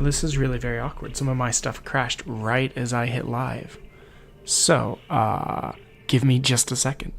Well, this is really very awkward. Some of my stuff crashed right as I hit live. So, give me just a second.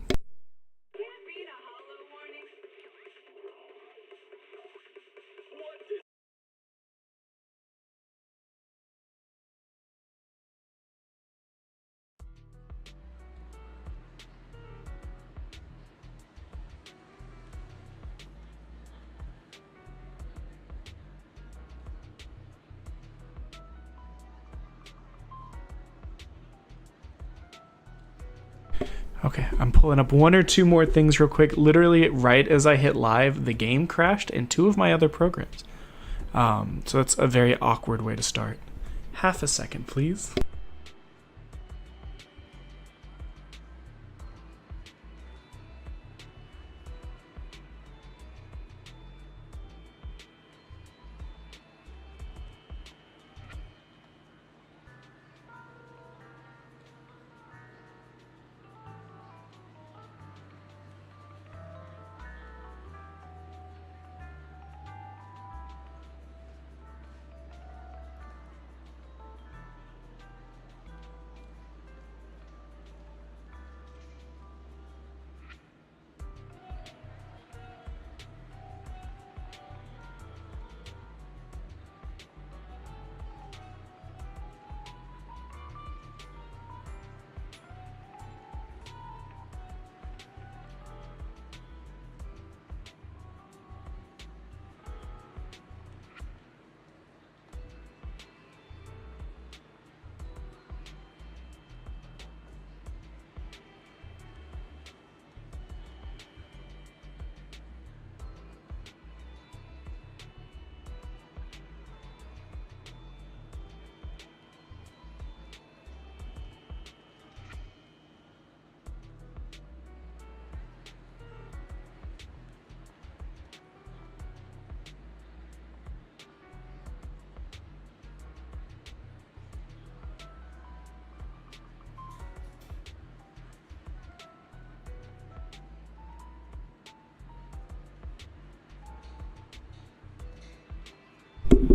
Okay, I'm pulling up one or two more things real quick. Literally, right as I hit live, the game crashed and two of my other programs. So that's a very awkward way to start. Half a second, please.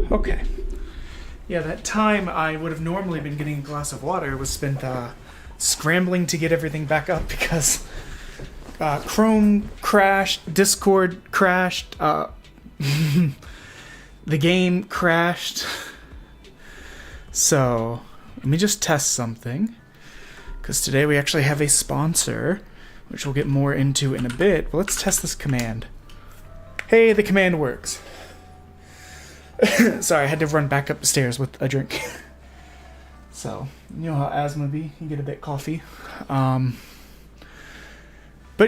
Okay. Yeah, that time I would have normally been getting a glass of water was spent scrambling to get everything back up because Chrome crashed, Discord crashed, the game crashed. So, let me just test something. Because today we actually have a sponsor, which we'll get more into in a bit. But let's test this command. Hey, the command works. Sorry, I had to run back up the stairs with a drink. So, you know how asthma be. You get a bit coffee. But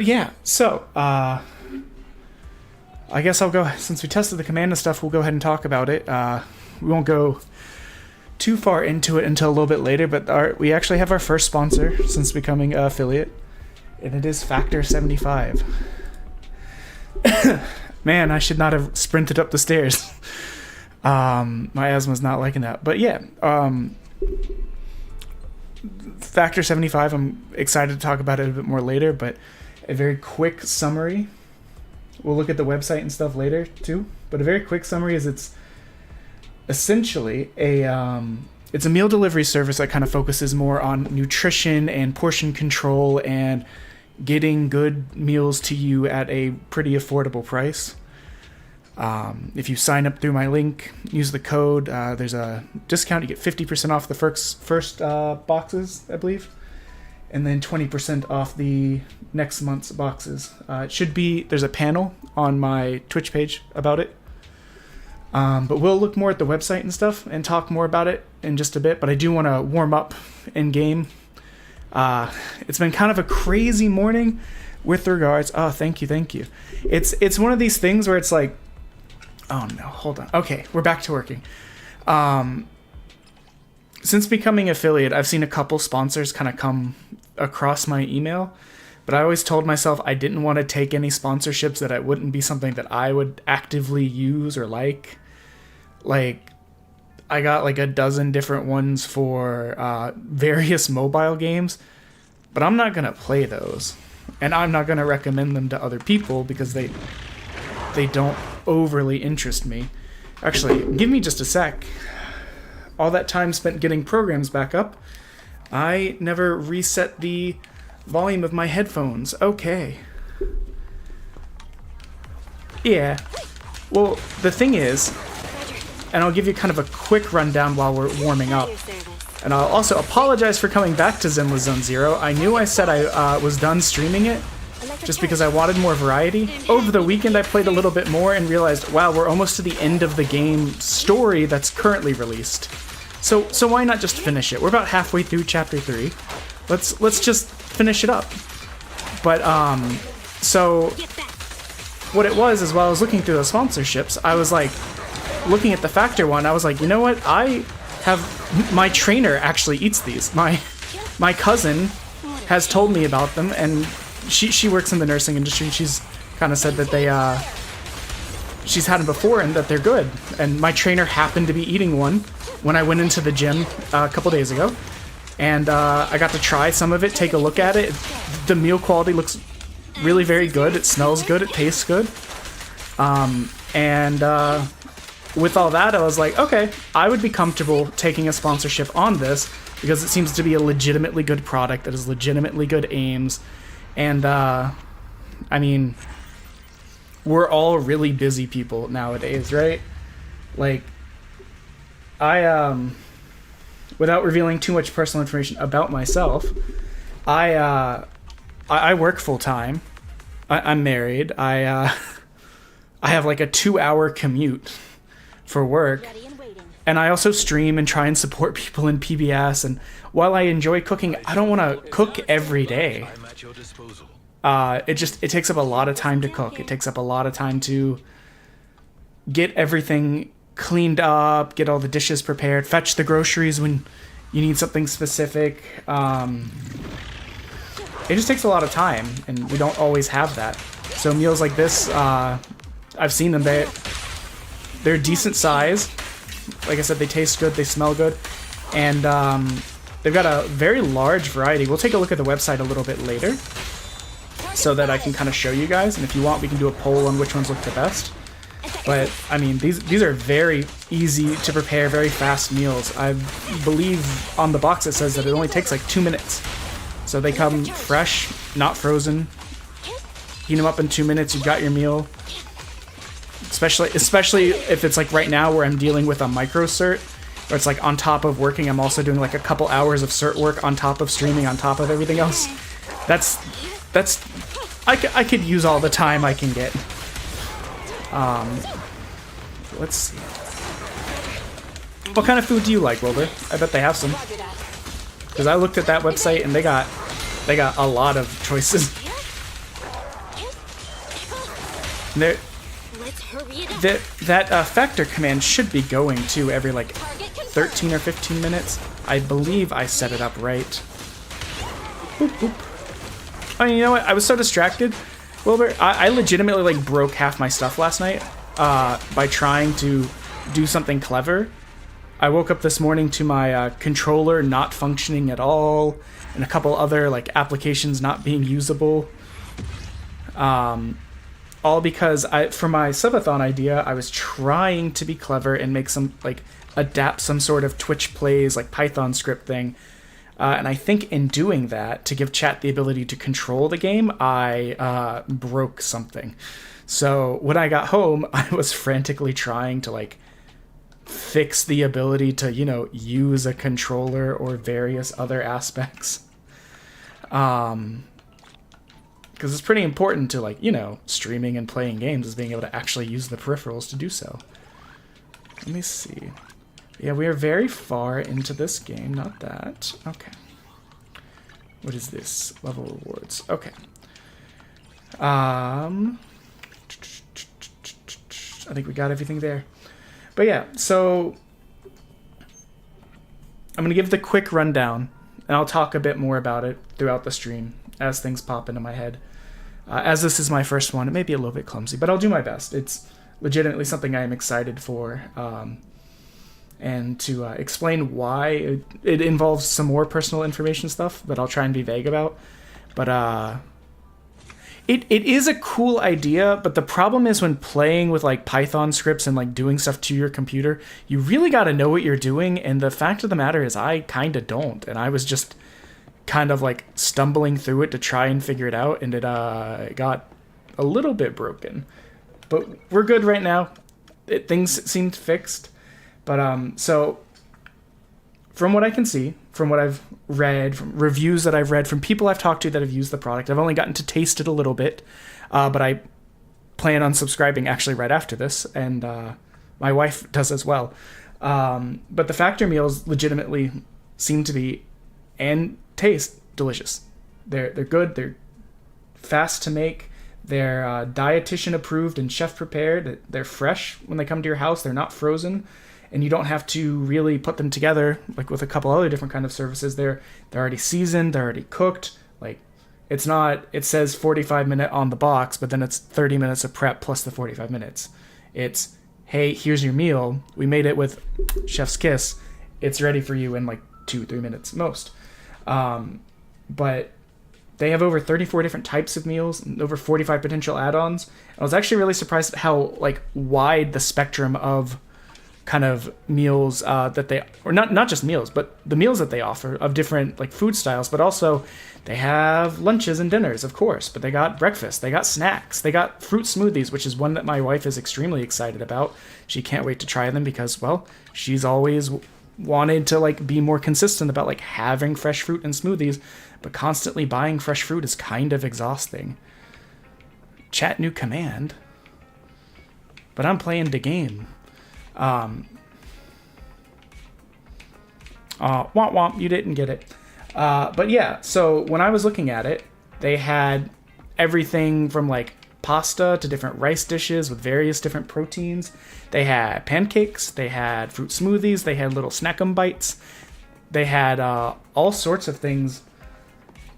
yeah, so, I guess I'll go, since we tested the command and stuff, we'll go ahead and talk about it. We won't go too far into it until a little bit later, but we actually have our first sponsor since becoming an affiliate, and it is Factor 75. Man, I should not have sprinted up the stairs. My asthma's not liking that. But yeah, Factor 75, I'm excited to talk about it a bit more later, but a very quick summary. We'll look at the website and stuff later too, but a very quick summary is it's essentially it's a meal delivery service that kind of focuses more on nutrition and portion control and getting good meals to you at a pretty affordable price. If you sign up through my link, use the code, there's a discount. You get 50% off the first boxes, I believe, and then 20% off the next month's boxes. It should be, there's a panel on my Twitch page about it. But we'll look more at the website and stuff and talk more about it in just a bit. But I do want to warm up in game. It's been kind of a crazy morning with regards. Oh, thank you. It's one of these things where it's like, oh no, hold on. Okay, we're back to working. Since becoming affiliate, I've seen a couple sponsors kind of come across my email, but I always told myself I didn't want to take any sponsorships that wouldn't be something that I would actively use or like. Like, I got like a dozen different ones for various mobile games, but I'm not going to play those. And I'm not going to recommend them to other people because they don't overly interest me. Actually, give me just a sec. all that time spent getting programs back up, I never reset the volume of my headphones. Okay. Yeah. Well, the thing is, and I'll give you kind of a quick rundown while we're warming up. And I'll also apologize for coming back to Zenless Zone Zero. I knew I said I was done streaming it, just because I wanted more variety. Over the weekend I played a little bit more and realized, wow, we're almost to the end of the game story that's currently released. So why not just finish it? We're about halfway through Chapter 3. Let's just finish it up. But, so what it was is while I was looking through the sponsorships, I was like, looking at the Factor one, I was like, you know what? I have, my trainer actually eats these. My cousin has told me about them, and she works in the nursing industry. She's kind of said that she's had them before and that they're good. And my trainer happened to be eating one when I went into the gym a couple days ago. And I got to try some of it, take a look at it. The meal quality looks really very good. It smells good. It tastes good. With all that, I was like, okay, I would be comfortable taking a sponsorship on this because it seems to be a legitimately good product that has legitimately good aims. And, I mean, we're all really busy people nowadays, right? Like, without revealing too much personal information about myself, I work full time. I'm married. I have like a 2-hour commute for work, and I also stream and try and support people in PBS. And while I enjoy cooking, I don't want to cook every day. It takes up a lot of time to cook. It takes up a lot of time to get everything cleaned up, get all the dishes prepared, fetch the groceries when you need something specific. It just takes a lot of time, and we don't always have that. So meals like this, I've seen them. They're decent size. Like I said, they taste good, they smell good, and they've got a very large variety. We'll take a look at the website a little bit later so that I can kind of show you guys, and if you want, we can do a poll on which ones look the best. But, I mean, these are very easy to prepare, very fast meals. I believe on the box it says that it only takes like 2 minutes. So they come fresh, not frozen. Heat them up in 2 minutes, you've got your meal. Especially if it's like right now where I'm dealing with a micro cert, where it's like on top of working, I'm also doing like a couple hours of cert work on top of streaming, on top of everything else. I could use all the time I can get. Let's see. What kind of food do you like, Wilbur? I bet they have some. Because I looked at that website and they got a lot of choices. That factor command should be going too every like 13 or 15 minutes. I believe I set it up right. Boop, boop. Oh, you know what? I was so distracted, Wilbur. I legitimately like broke half my stuff last night by trying to do something clever. I woke up this morning to my controller not functioning at all, and a couple other like applications not being usable. All because for my subathon idea, I was trying to be clever and make some like adapt some sort of Twitch plays like Python script thing. And I think in doing that, to give chat the ability to control the game, I broke something. So when I got home, I was frantically trying to like fix the ability to, you know, use a controller or various other aspects. Because it's pretty important to, like, you know, streaming and playing games is being able to actually use the peripherals to do so. Let me see. Yeah, we are very far into this game, not that. Okay. What is this? Level rewards. Okay. I think we got everything there. But yeah, so I'm going to give the quick rundown, and I'll talk a bit more about it throughout the stream as things pop into my head. As this is my first one, it may be a little bit clumsy, but I'll do my best. It's legitimately something I am excited for, and to explain why it involves some more personal information stuff that I'll try and be vague about. But It is a cool idea, but the problem is when playing with like Python scripts and like doing stuff to your computer, you really got to know what you're doing. And the fact of the matter is, I kind of don't. And I was just kind of like stumbling through it to try and figure it out, and it got a little bit broken. But we're good right now. Things seemed fixed. But so from what I can see, from what I've read, from reviews that I've read, from people I've talked to that have used the product, I've only gotten to taste it a little bit, but I plan on subscribing actually right after this, and my wife does as well. But the Factor meals legitimately seem to be and taste delicious. They're good. They're fast to make. They're dietitian approved and chef prepared. They're fresh when they come to your house. They're not frozen. And you don't have to really put them together like with a couple other different kind of services. They're already seasoned, they're already cooked. Like it's not, it says 45-minute on the box, but then it's 30 minutes of prep plus the 45 minutes. It's, hey, here's your meal. We made it with Chef's Kiss. It's ready for you in like 2-3 minutes most. But they have over 34 different types of meals and over 45 potential add-ons. I was actually really surprised at how like wide the spectrum of kind of meals that they, or not just meals, but the meals that they offer of different like food styles, but also they have lunches and dinners, of course, but they got breakfast, they got snacks, they got fruit smoothies, which is one that my wife is extremely excited about. She can't wait to try them because, well, she's always wanted to like be more consistent about like having fresh fruit and smoothies, but constantly buying fresh fruit is kind of exhausting. Chat new command, but I'm playing the game. Womp womp, you didn't get it. But yeah, so when I was looking at it, they had everything from like pasta to different rice dishes with various different proteins. They had pancakes, they had fruit smoothies, they had little snack-em bites. They had all sorts of things,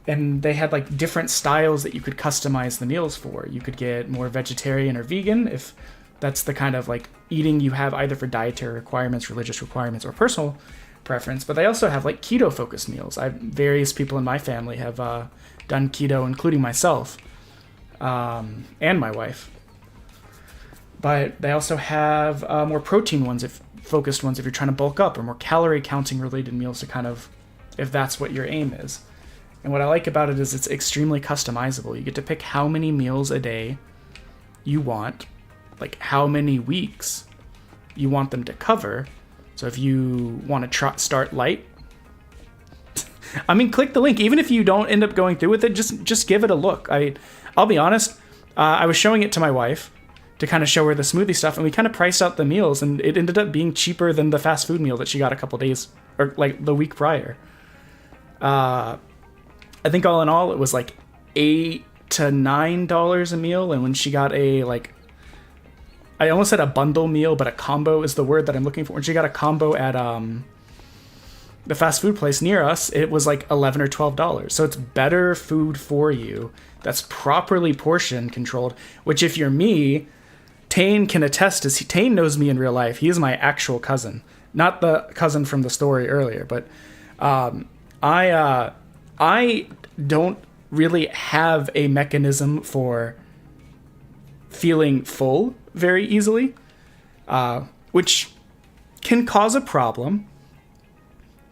and they had like different styles that you could customize the meals for. You could get more vegetarian or vegan if that's the kind of like eating you have either for dietary requirements, religious requirements, or personal preference. But they also have like keto focused meals. Various people in my family have done keto, including myself and my wife. But they also have more protein ones, focused ones if you're trying to bulk up, or more calorie counting related meals to kind of, if that's what your aim is. And what I like about it is it's extremely customizable. You get to pick how many meals a day you want, like how many weeks you want them to cover. So if you want to start light, I mean, click the link. Even if you don't end up going through with it, just give it a look. I'll be honest, I was showing it to my wife to kind of show her the smoothie stuff, and we kind of priced out the meals, and it ended up being cheaper than the fast food meal that she got a couple days, or like the week prior. I think all in all, it was like $8 to $9 a meal, and when she got a like, I almost said a bundle meal, but a combo is the word that I'm looking for. When she got a combo at the fast food place near us, it was like $11 or $12. So it's better food for you that's properly portion controlled, which if you're me, Tane can attest, as Tane knows me in real life. He is my actual cousin, not the cousin from the story earlier, but I don't really have a mechanism for feeling full very easily, which can cause a problem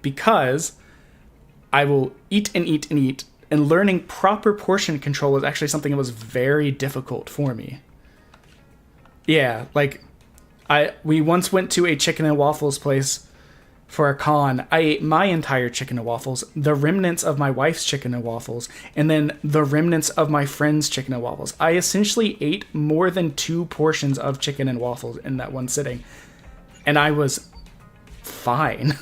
because I will eat and eat and eat, and learning proper portion control is actually something that was very difficult for me. Yeah, like we once went to a chicken and waffles place for a con. I ate my entire chicken and waffles, the remnants of my wife's chicken and waffles, and then the remnants of my friend's chicken and waffles. I essentially ate more than 2 portions of chicken and waffles in that one sitting, and I was fine.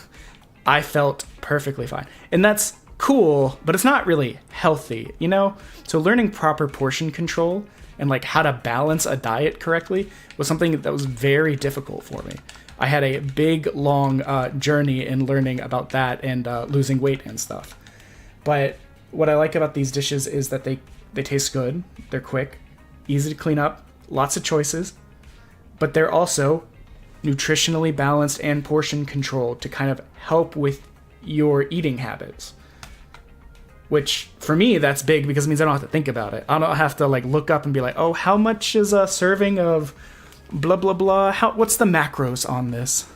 I felt perfectly fine. And that's cool, but it's not really healthy, you know? So learning proper portion control and like how to balance a diet correctly was something that was very difficult for me. I had a big, long journey in learning about that and losing weight and stuff. But what I like about these dishes is that they taste good, they're quick, easy to clean up, lots of choices, but they're also nutritionally balanced and portion controlled to kind of help with your eating habits. which for me that's big because it means I don't have to think about it. I don't have to like look up and be like, oh, how much is a serving of blah blah blah? What's the macros on this?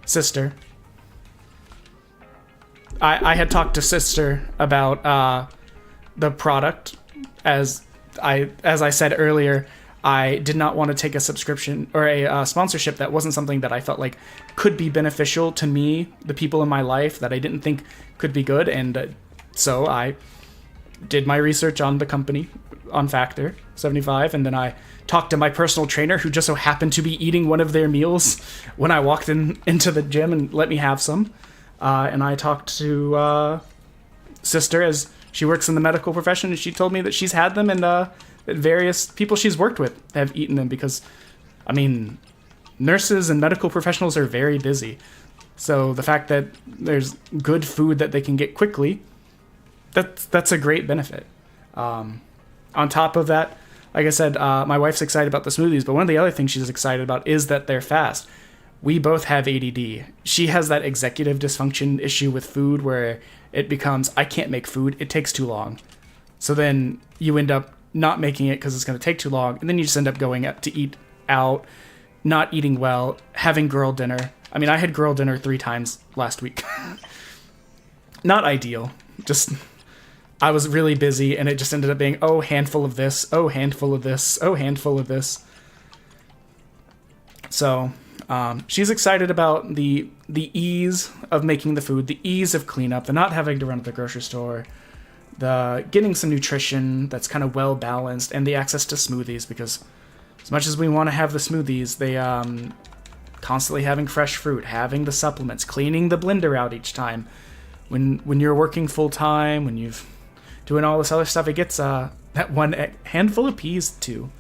Sister. I had talked to Sister about the product. As I said earlier, I did not want to take a subscription or a sponsorship that wasn't something that I felt like could be beneficial to me, the people in my life that I didn't think could be good. And so I did my research on the company, on Factor 75, and then I talked to my personal trainer, who just so happened to be eating one of their meals when I walked into the gym and let me have some. And I talked to Sister, as she works in the medical profession, and she told me that she's had them, and that various people she's worked with have eaten them because, I mean, nurses and medical professionals are very busy. So the fact that there's good food that they can get quickly, that's a great benefit. On top of that, like I said, my wife's excited about the smoothies, but one of the other things she's excited about is that they're fast. We both have ADD. She has that executive dysfunction issue with food where it becomes, I can't make food, it takes too long. So then you end up not making it because it's going to take too long, and then you just end up going out to eat out, not eating well, having girl dinner. I mean, I had girl dinner 3 times last week. Not ideal. Just, I was really busy, and it just ended up being, oh, handful of this, oh, handful of this, oh, handful of this. So, she's excited about the ease of making the food, the ease of cleanup, the not having to run to the grocery store, the getting some nutrition that's kind of well balanced, and the access to smoothies, because as much as we want to have the smoothies, they constantly having fresh fruit, having the supplements, cleaning the blender out each time. When you're working full time, when you've doing all this other stuff, it gets that one handful of peas too.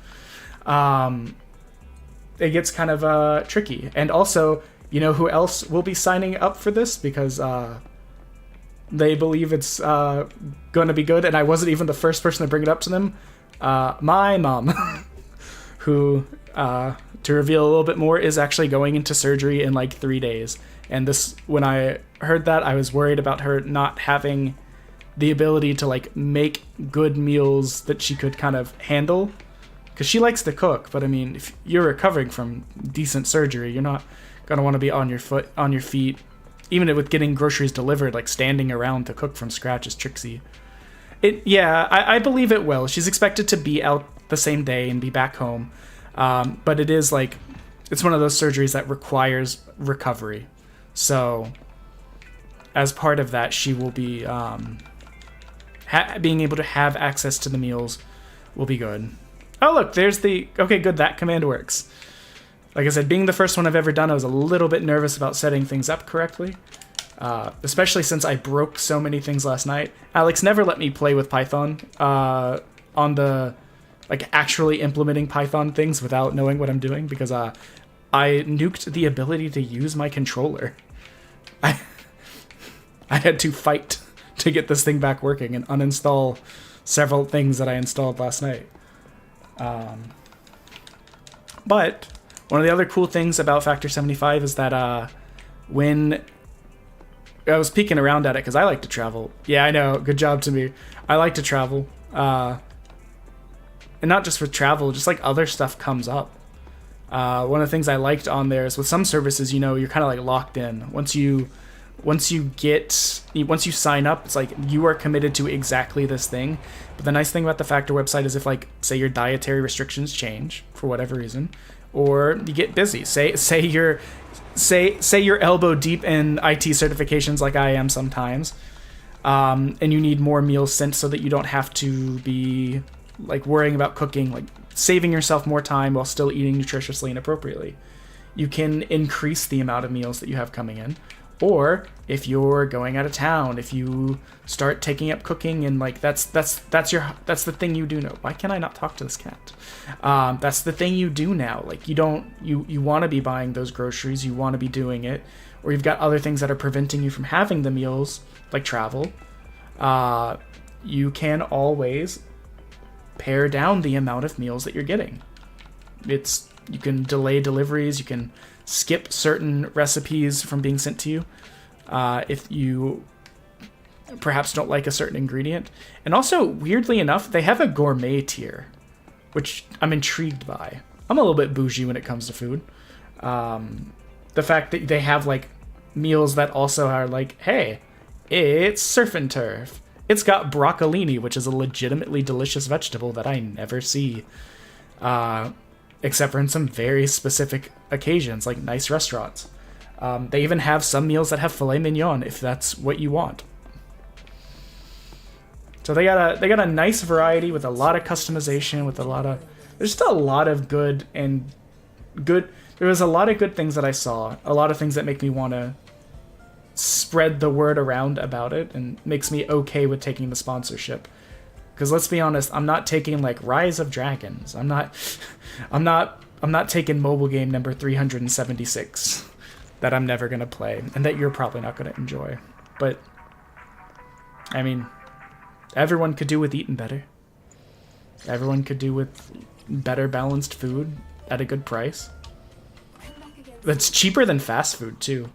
It gets kind of tricky. And also, you know who else will be signing up for this because they believe it's going to be good, and I wasn't even the first person to bring it up to them. My mom, who, to reveal a little bit more, is actually going into surgery in like 3 days. And this, when I heard that, I was worried about her not having the ability to like make good meals that she could kind of handle. Because she likes to cook, but I mean, if you're recovering from decent surgery, you're not gonna want to be on your feet. Even with getting groceries delivered, like standing around to cook from scratch is tricksy. I believe it will. She's expected to be out the same day and be back home. But it is like, it's one of those surgeries that requires recovery. So, as part of that, she will be being able to have access to the meals will be good. Oh, look, there's the... Okay, good, that command works. Like I said, being the first one I've ever done, I was a little bit nervous about setting things up correctly. Especially since I broke so many things last night. Alex never let me play with Python on the... like, actually implementing Python things without knowing what I'm doing, because I nuked the ability to use my controller. I had to fight to get this thing back working and uninstall several things that I installed last night. But one of the other cool things about Factor 75 is that when I was peeking around at it, because I like to travel. Yeah, I know. Good job to me. I like to travel. And not just for travel, just like other stuff comes up. One of the things I liked on there is with some services, you know, you're kind of like locked in. Once you sign up, it's like you are committed to exactly this thing. But the nice thing about the Factor website is if, like, say your dietary restrictions change for whatever reason, or you get busy, say you're elbow deep in IT certifications like I am sometimes, and you need more meals sent so that you don't have to be like worrying about cooking, like saving yourself more time while still eating nutritiously and appropriately. You can increase the amount of meals that you have coming in. Or if you're going out of town, if you start taking up cooking and like that's the thing you do now. Why can I not talk to this cat? That's the thing you do now. Like you want to be buying those groceries, you want to be doing it, or you've got other things that are preventing you from having the meals, like travel. You can always pare down the amount of meals that you're getting. You can delay deliveries, you can skip certain recipes from being sent to you. If you perhaps don't like a certain ingredient. And also, weirdly enough, they have a gourmet tier, which I'm intrigued by. I'm a little bit bougie when it comes to food. The fact that they have like meals that also are like, hey, it's surf and turf. It's got broccolini, which is a legitimately delicious vegetable that I never see, except for in some very specific occasions, like nice restaurants. They even have some meals that have filet mignon, if that's what you want. So they got a nice variety with a lot of customization, with there's just a lot of good. There was a lot of good things that I saw, a lot of things that make me want to spread the word around about it and makes me okay with taking the sponsorship. Because let's be honest, I'm not taking like Rise of Dragons. I'm not taking mobile game number 376 that I'm never going to play and that you're probably not going to enjoy. But I mean, everyone could do with eating better. Everyone could do with better balanced food at a good price. That's cheaper than fast food too,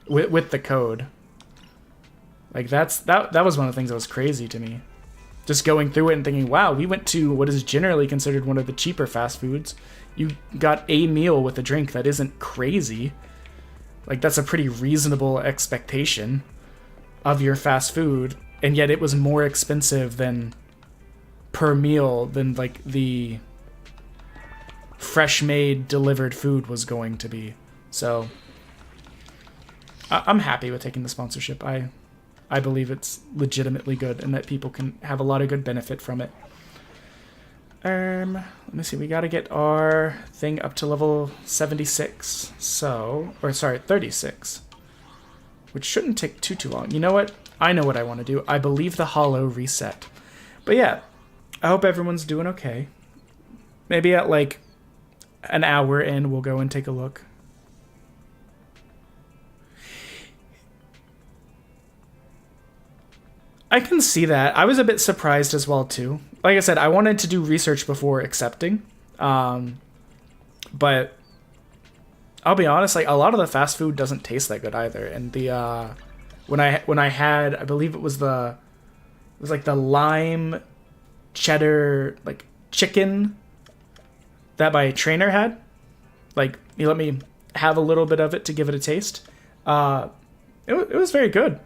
with the code. Like that was one of the things that was crazy to me. Just going through it and thinking, wow, we went to what is generally considered one of the cheaper fast foods. You got a meal with a drink that isn't crazy. Like that's a pretty reasonable expectation of your fast food, and yet it was more expensive than per meal than like the fresh made delivered food was going to be. So I'm happy with taking the sponsorship. I believe it's legitimately good and that people can have a lot of good benefit from it. Let me see, we gotta get our thing up to level 76. So, or sorry, 36. Which shouldn't take too long. You know what? I know what I want to do. I believe the hollow reset. But yeah, I hope everyone's doing okay. Maybe at like an hour in, we'll go and take a look. I can see that. I was a bit surprised as well, too. Like I said, I wanted to do research before accepting. But I'll be honest, like a lot of the fast food doesn't taste that good either. And the when I had, I believe it was like the lime cheddar like chicken that my trainer had. Like he let me have a little bit of it to give it a taste. It was very good.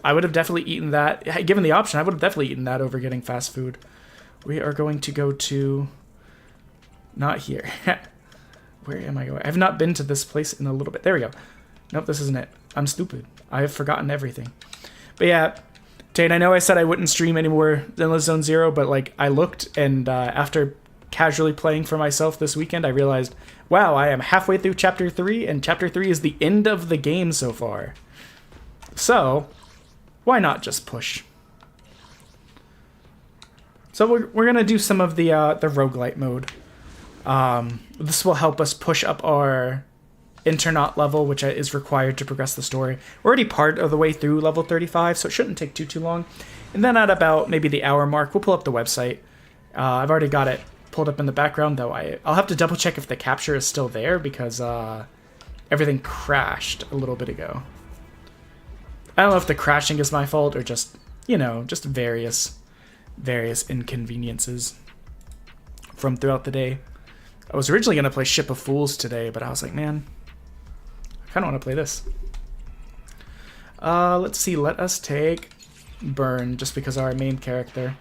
I would have definitely eaten that. Given the option, I would have definitely eaten that over getting fast food. We are going to go to... Not here. Where am I going? I have not been to this place in a little bit. There we go. Nope, this isn't it. I'm stupid. I have forgotten everything. But yeah, Tate, I know I said I wouldn't stream anymore than Endless Zone Zero, but like I looked and after casually playing for myself this weekend, I realized, wow, I am halfway through Chapter 3, and Chapter 3 is the end of the game so far. So... why not just push? So we're gonna do some of the roguelite mode. This will help us push up our Internaut level, which is required to progress the story. We're already part of the way through level 35, so it shouldn't take too long. And then at about maybe the hour mark, we'll pull up the website. I've already got it pulled up in the background, though I'll have to double check if the capture is still there because everything crashed a little bit ago. I don't know if the crashing is my fault or just, you know, just various inconveniences from throughout the day. I was originally going to play Ship of Fools today, but I was like, man, I kind of want to play this. Let's see, let us take Burn, just because our main character.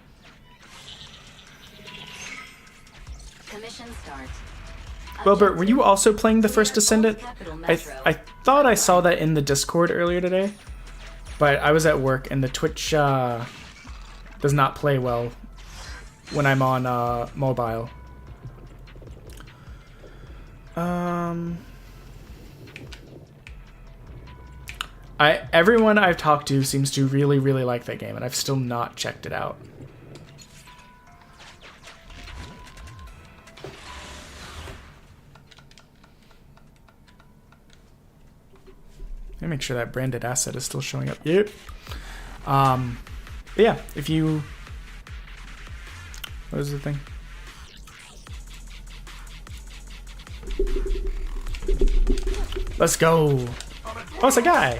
Commission start. Wilbert, were you also playing the first Descendant? I thought I saw that in the Discord earlier today. But I was at work, and the Twitch does not play well when I'm on mobile. Everyone I've talked to seems to really, really like that game, and I've still not checked it out. Let me make sure that branded asset is still showing up. Yep. But yeah, if you... What is the thing? Let's go. Oh, it's a guy.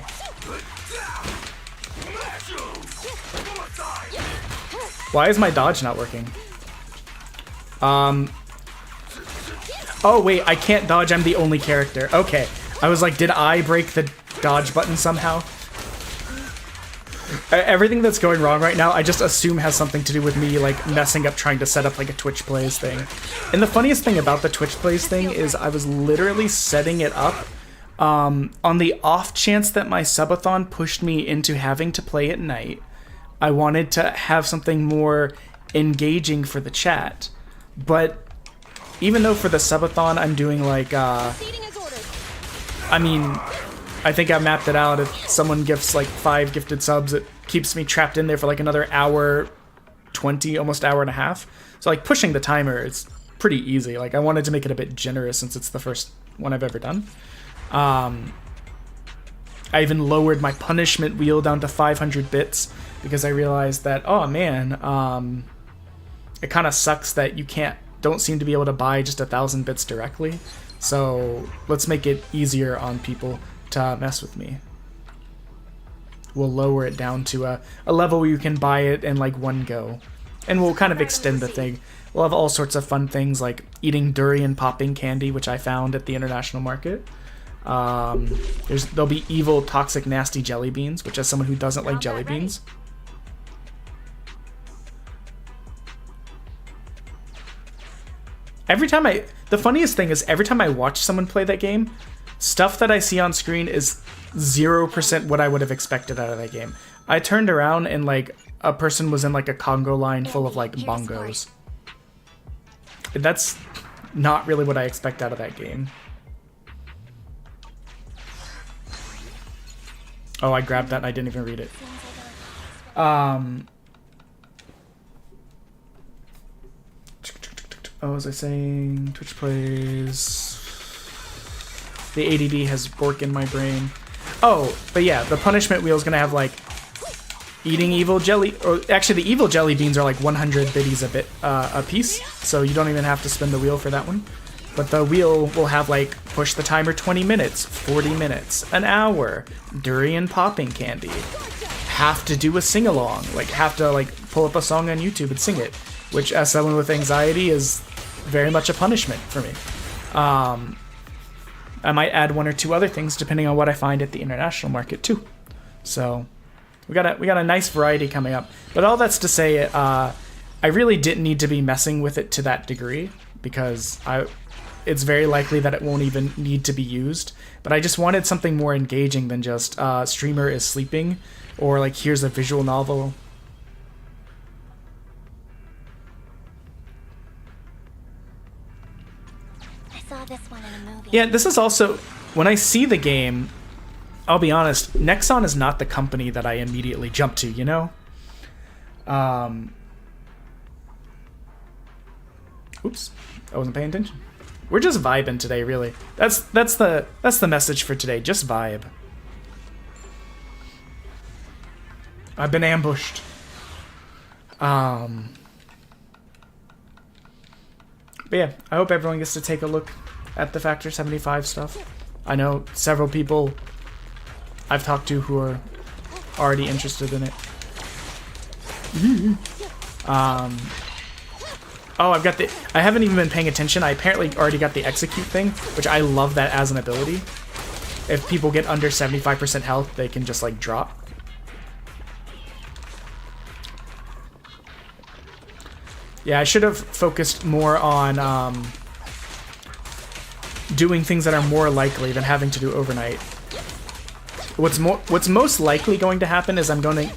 Why is my dodge not working? Oh wait, I can't dodge, I'm the only character. Okay. I was like, did I break the dodge button somehow? Everything that's going wrong right now, I just assume has something to do with me, like, messing up trying to set up, like, a Twitch Plays thing. And the funniest thing about the Twitch Plays thing is I was literally setting it up on the off chance that my subathon pushed me into having to play at night. I wanted to have something more engaging for the chat. But even though for the subathon I'm doing, like, I mean, I think I mapped it out. If someone gifts like 5 gifted subs, it keeps me trapped in there for like another hour 20, almost hour and a half. So like pushing the timer is pretty easy. Like I wanted to make it a bit generous since it's the first one I've ever done. I even lowered my punishment wheel down to 500 bits because I realized that, oh man, it kind of sucks that you don't seem to be able to buy just 1,000 bits directly. So let's make it easier on people to mess with me. We'll lower it down to a level where you can buy it in like one go. And we'll kind of extend the thing. We'll have all sorts of fun things like eating durian popping candy, which I found at the international market. There'll be evil, toxic, nasty jelly beans, which as someone who doesn't like jelly beans. The funniest thing is every time I watch someone play that game, stuff that I see on screen is 0% what I would have expected out of that game. I turned around and like a person was in like a Congo line full of like bongos. That's not really what I expect out of that game. Oh, I grabbed that and I didn't even read it. Oh, was I saying? Twitch Plays. The ADD has bork in my brain. Oh, but yeah, the punishment wheel is gonna have like eating evil jelly, or actually the evil jelly beans are like 100 biddies a piece, so you don't even have to spin the wheel for that one. But the wheel will have like push the timer 20 minutes, 40 minutes, an hour, durian popping candy, have to do a sing along, like have to like pull up a song on YouTube and sing it, which as someone with anxiety is very much a punishment for me. I might add 1 or 2 other things depending on what I find at the international market too. So we got a nice variety coming up. But all that's to say, I really didn't need to be messing with it to that degree because it's very likely that it won't even need to be used. But I just wanted something more engaging than just streamer is sleeping or like here's a visual novel. This one in a movie. Yeah, this is also, when I see the game, I'll be honest, Nexon is not the company that I immediately jump to, you know? Oops, I wasn't paying attention. We're just vibing today, really. That's the message for today, just vibe. I've been ambushed. But yeah, I hope everyone gets to take a look at the Factor 75 stuff. I know several people I've talked to who are already interested in it. Oh, I haven't even been paying attention. I apparently already got the execute thing, which I love that as an ability. If people get under 75% health, they can just like drop. Yeah, I should have focused more on doing things that are more likely than having to do overnight. What's most likely going to happen is I'm going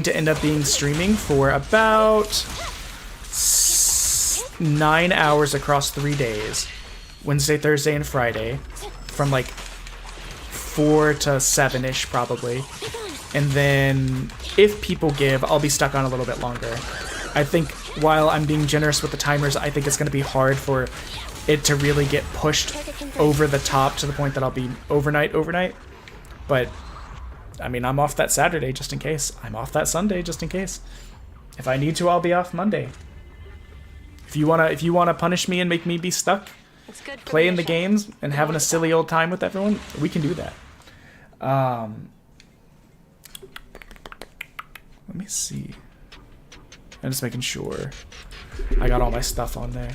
to end up being streaming for about 9 hours across 3 days, Wednesday, Thursday, and Friday, from like 4 to 7ish probably. And then if people give, I'll be stuck on a little bit longer. I think while I'm being generous with the timers, I think it's going to be hard for it to really get pushed over the top to the point that I'll be overnight. But, I mean, I'm off that Saturday just in case. I'm off that Sunday just in case. If I need to, I'll be off Monday. If you wanna punish me and make me be stuck playing the games and having a silly old time with everyone, we can do that. Let me see. I'm just making sure I got all my stuff on there.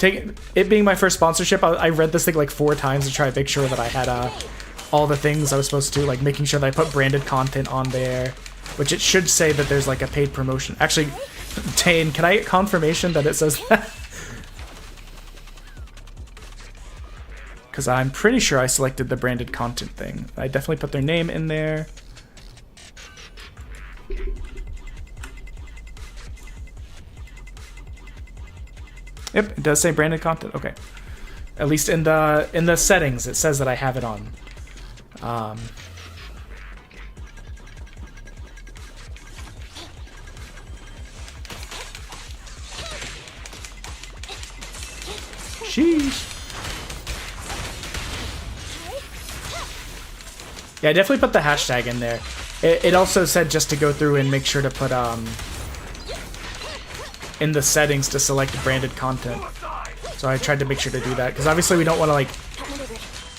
It being my first sponsorship, I read this thing like 4 times to try to make sure that I had all the things I was supposed to, like making sure that I put branded content on there, which it should say that there's like a paid promotion. Actually, Tane, can I get confirmation that it says that? Because I'm pretty sure I selected the branded content thing. I definitely put their name in there. Yep, it does say branded content. Okay, at least in the settings, it says that I have it on. Sheesh. Yeah, I definitely put the hashtag in there. It also said just to go through and make sure to put in the settings to select branded content. So I tried to make sure to do that because obviously we don't want to like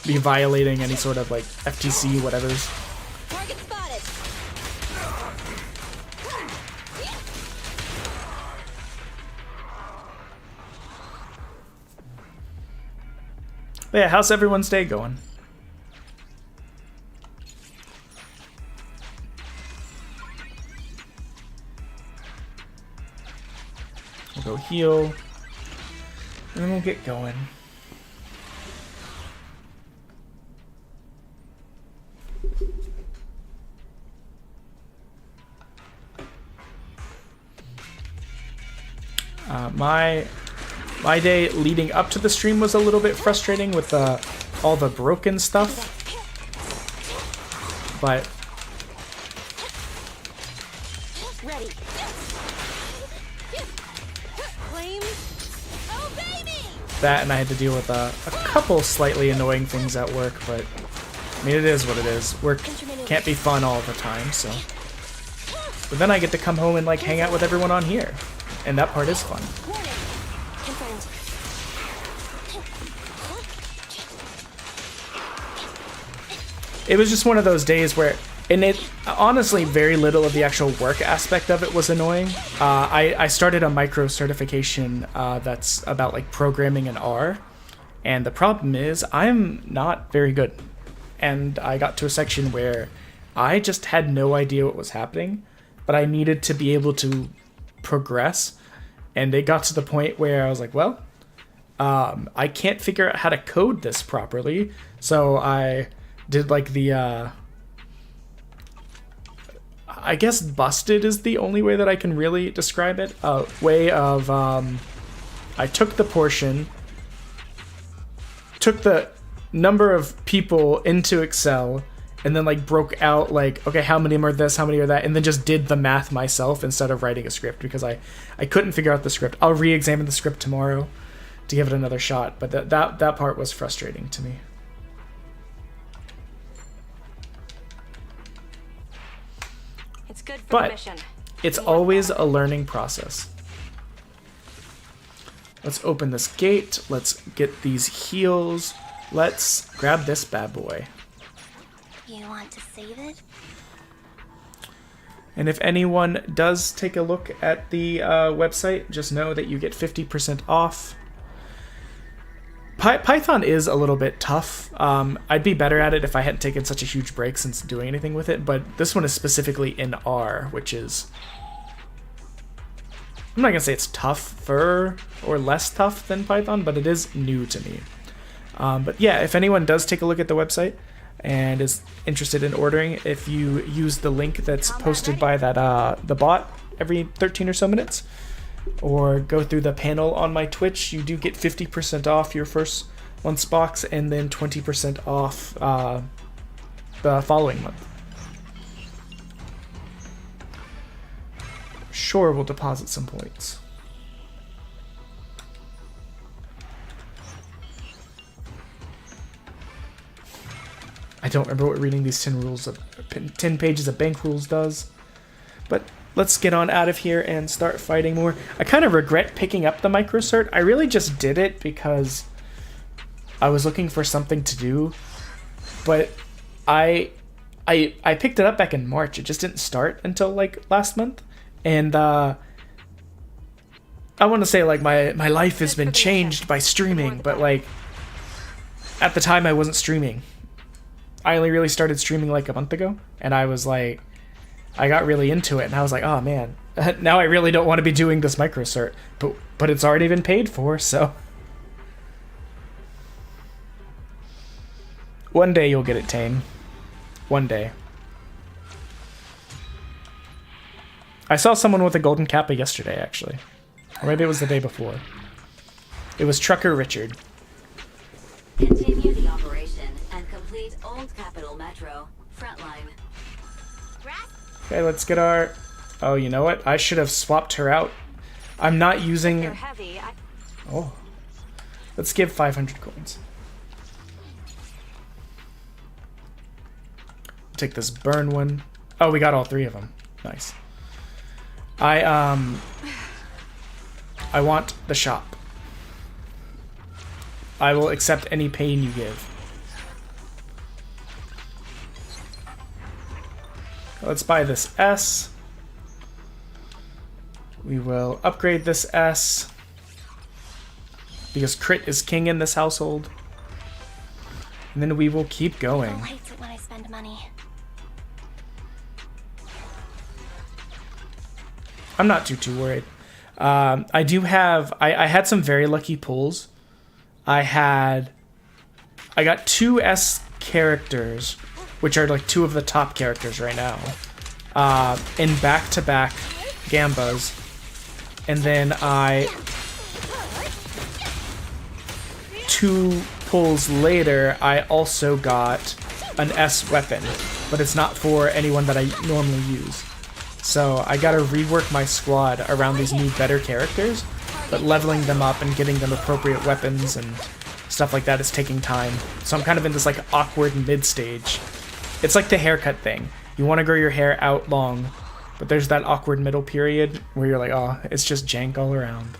be violating any sort of like FTC whatever's. Target spotted. But yeah, how's everyone's day going? We'll go heal, and then we'll get going. My day leading up to the stream was a little bit frustrating with all the broken stuff, but Ready. Oh, baby! that and I had to deal with a couple slightly annoying things at work, but I mean it is what it is. Work can't be fun all the time, so. But then I get to come home and like hang out with everyone on here, and that part is fun. Warning. Confirmed. It was just one of those days where, and it honestly very little of the actual work aspect of it was annoying. I started a micro certification that's about like programming in R, and the problem is I'm not very good, and I got to a section where I just had no idea what was happening, but I needed to be able to progress, and it got to the point where I was like, well, I can't figure out how to code this properly, so I did like the I guess busted is the only way that I can really describe it. Way of I took the portion, took the number of people into Excel, and then like broke out like, okay, how many are this, how many are that, and then just did the math myself instead of writing a script because I couldn't figure out the script. I'll re-examine the script tomorrow to give it another shot, but that part was frustrating to me. It's good for But the mission. it's always a learning process. Let's open this gate. Let's get these heals. Let's grab this bad boy. You want to save it? And if anyone does take a look at the website, just know that you get 50% off. Python is a little bit tough. I'd be better at it if I hadn't taken such a huge break since doing anything with it, but this one is specifically in R, which is... I'm not going to say it's tougher or less tough than Python, but it is new to me. But yeah, if anyone does take a look at the website and is interested in ordering, if you use the link that's posted by that the bot every 13 or so minutes, or go through the panel on my Twitch, you do get 50% off your first month's box and then 20% off the following month. Sure, we'll deposit some points. I don't remember what reading these 10 pages of bank rules does, but let's get on out of here and start fighting more. I kind of regret picking up the microcert. I really just did it because I was looking for something to do, but I picked it up back in March. It just didn't start until like last month, and I want to say like my life has been changed by streaming, but like at the time I wasn't streaming. I only really started streaming like a month ago, and I was like, I got really into it, and I was like, oh man, now I really don't want to be doing this microcert, but it's already been paid for, so one day you'll get it, Tame. One day. I saw someone with a golden kappa yesterday, actually. Or maybe it was the day before. It was Trucker Richard. Continue the operation and complete Old Capital Metro. Frontline. Okay, let's get our... Oh, you know what? I should have swapped her out. I'm not using... They're heavy. Oh. Let's give 500 coins. Take this burn one. Oh, we got all three of them. Nice. I want the shop. I will accept any pain you give. Let's buy this S. We will upgrade this S. Because crit is king in this household. And then we will keep going. Bill hates it when I spend money. I'm not too worried. I do have... I had some very lucky pulls. I got 2 S characters, which are like 2 of the top characters right now, in back-to-back Gambas. And then 2 pulls later, I also got an S weapon, but it's not for anyone that I normally use. So I gotta rework my squad around these new better characters, but leveling them up and getting them appropriate weapons and stuff like that is taking time. So I'm kind of in this like awkward mid-stage. It's like the haircut thing. You want to grow your hair out long, but there's that awkward middle period where you're like, oh, it's just jank all around.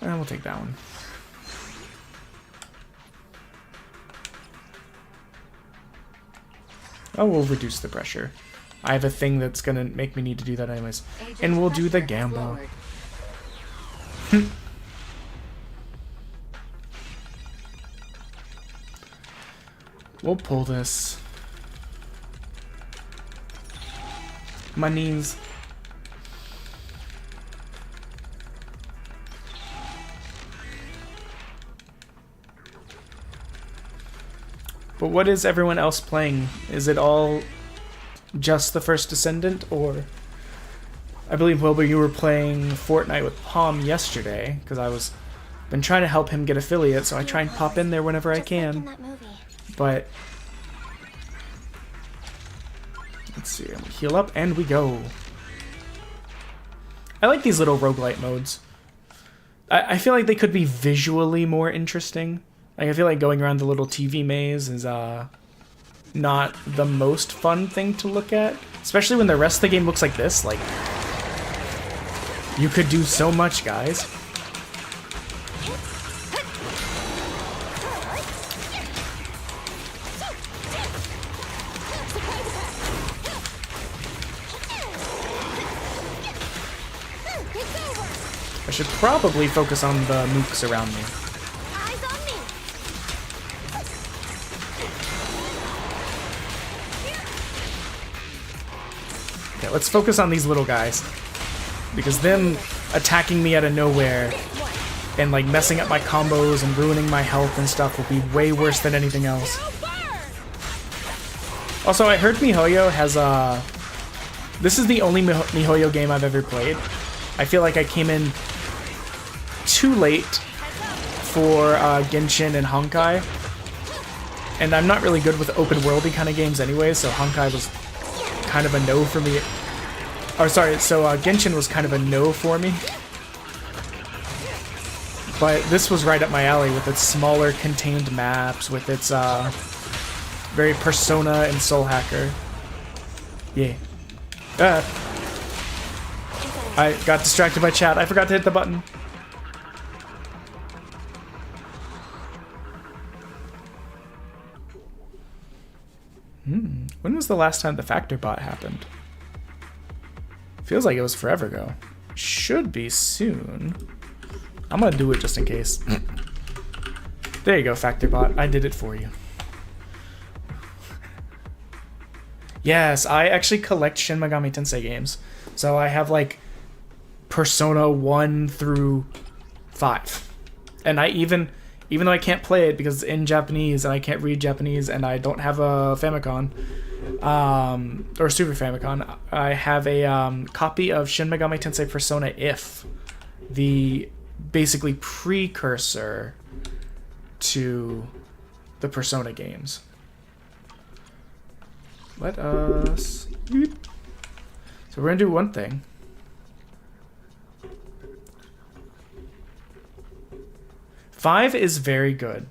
And we'll take that one. Oh, we'll reduce the pressure. I have a thing that's gonna make me need to do that anyways. And we'll do the Gamba. We'll pull this. My knees. But what is everyone else playing? Is it all just the First Descendant, or... I believe, Wilbur, you were playing Fortnite with Palm yesterday, because I was been trying to help him get affiliate, so I try and pop in there whenever I Just like in can. that movie. But... let's see, we heal up, and we go. I like these little roguelite modes. I feel like they could be visually more interesting. Like, I feel like going around the little TV maze is not the most fun thing to look at. Especially when the rest of the game looks like this. Like, you could do so much, guys. I should probably focus on the mooks around me. Eyes on me. Okay, let's focus on these little guys. Because them attacking me out of nowhere and like messing up my combos and ruining my health and stuff will be way worse than anything else. Also, I heard MiHoYo has this is the only MiHoYo game I've ever played. I feel like I came in too late for Genshin and Honkai. And I'm not really good with open worldy kind of games anyway, so Honkai was kind of a no for me. Or sorry, so Genshin was kind of a no for me. But this was right up my alley with its smaller contained maps, with its very Persona and Soul Hacker. Yeah. I got distracted by chat. I forgot to hit the button. When was the last time the Factor bot happened? Feels like it was forever ago. Should be soon. I'm gonna do it just in case. There you go, FactorBot. I did it for you. Yes, I actually collect Shin Megami Tensei games. So I have like Persona 1 through 5. And I even though I can't play it because it's in Japanese and I can't read Japanese and I don't have a Famicom, or Super Famicom, I have a copy of Shin Megami Tensei Persona If, the basically precursor to the Persona games. Let us... So we're going to do one thing. Five is very good.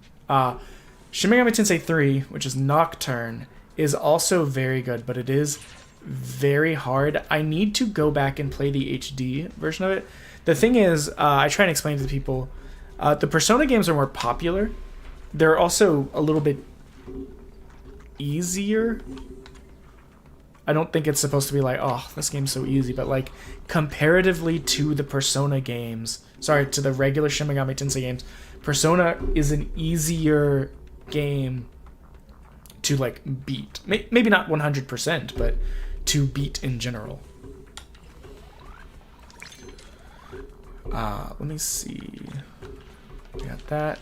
Shin Megami Tensei 3, which is Nocturne, is also very good, but it is very hard. I need to go back and play the HD version of it. The thing is, I try and explain to the people, the Persona games are more popular. They're also a little bit easier. I don't think it's supposed to be like, oh, this game's so easy, but like comparatively to the Persona games, to the regular Shin Megami Tensei games, Persona is an easier game to like beat. Maybe not 100%, but to beat in general. Let me see. We got that.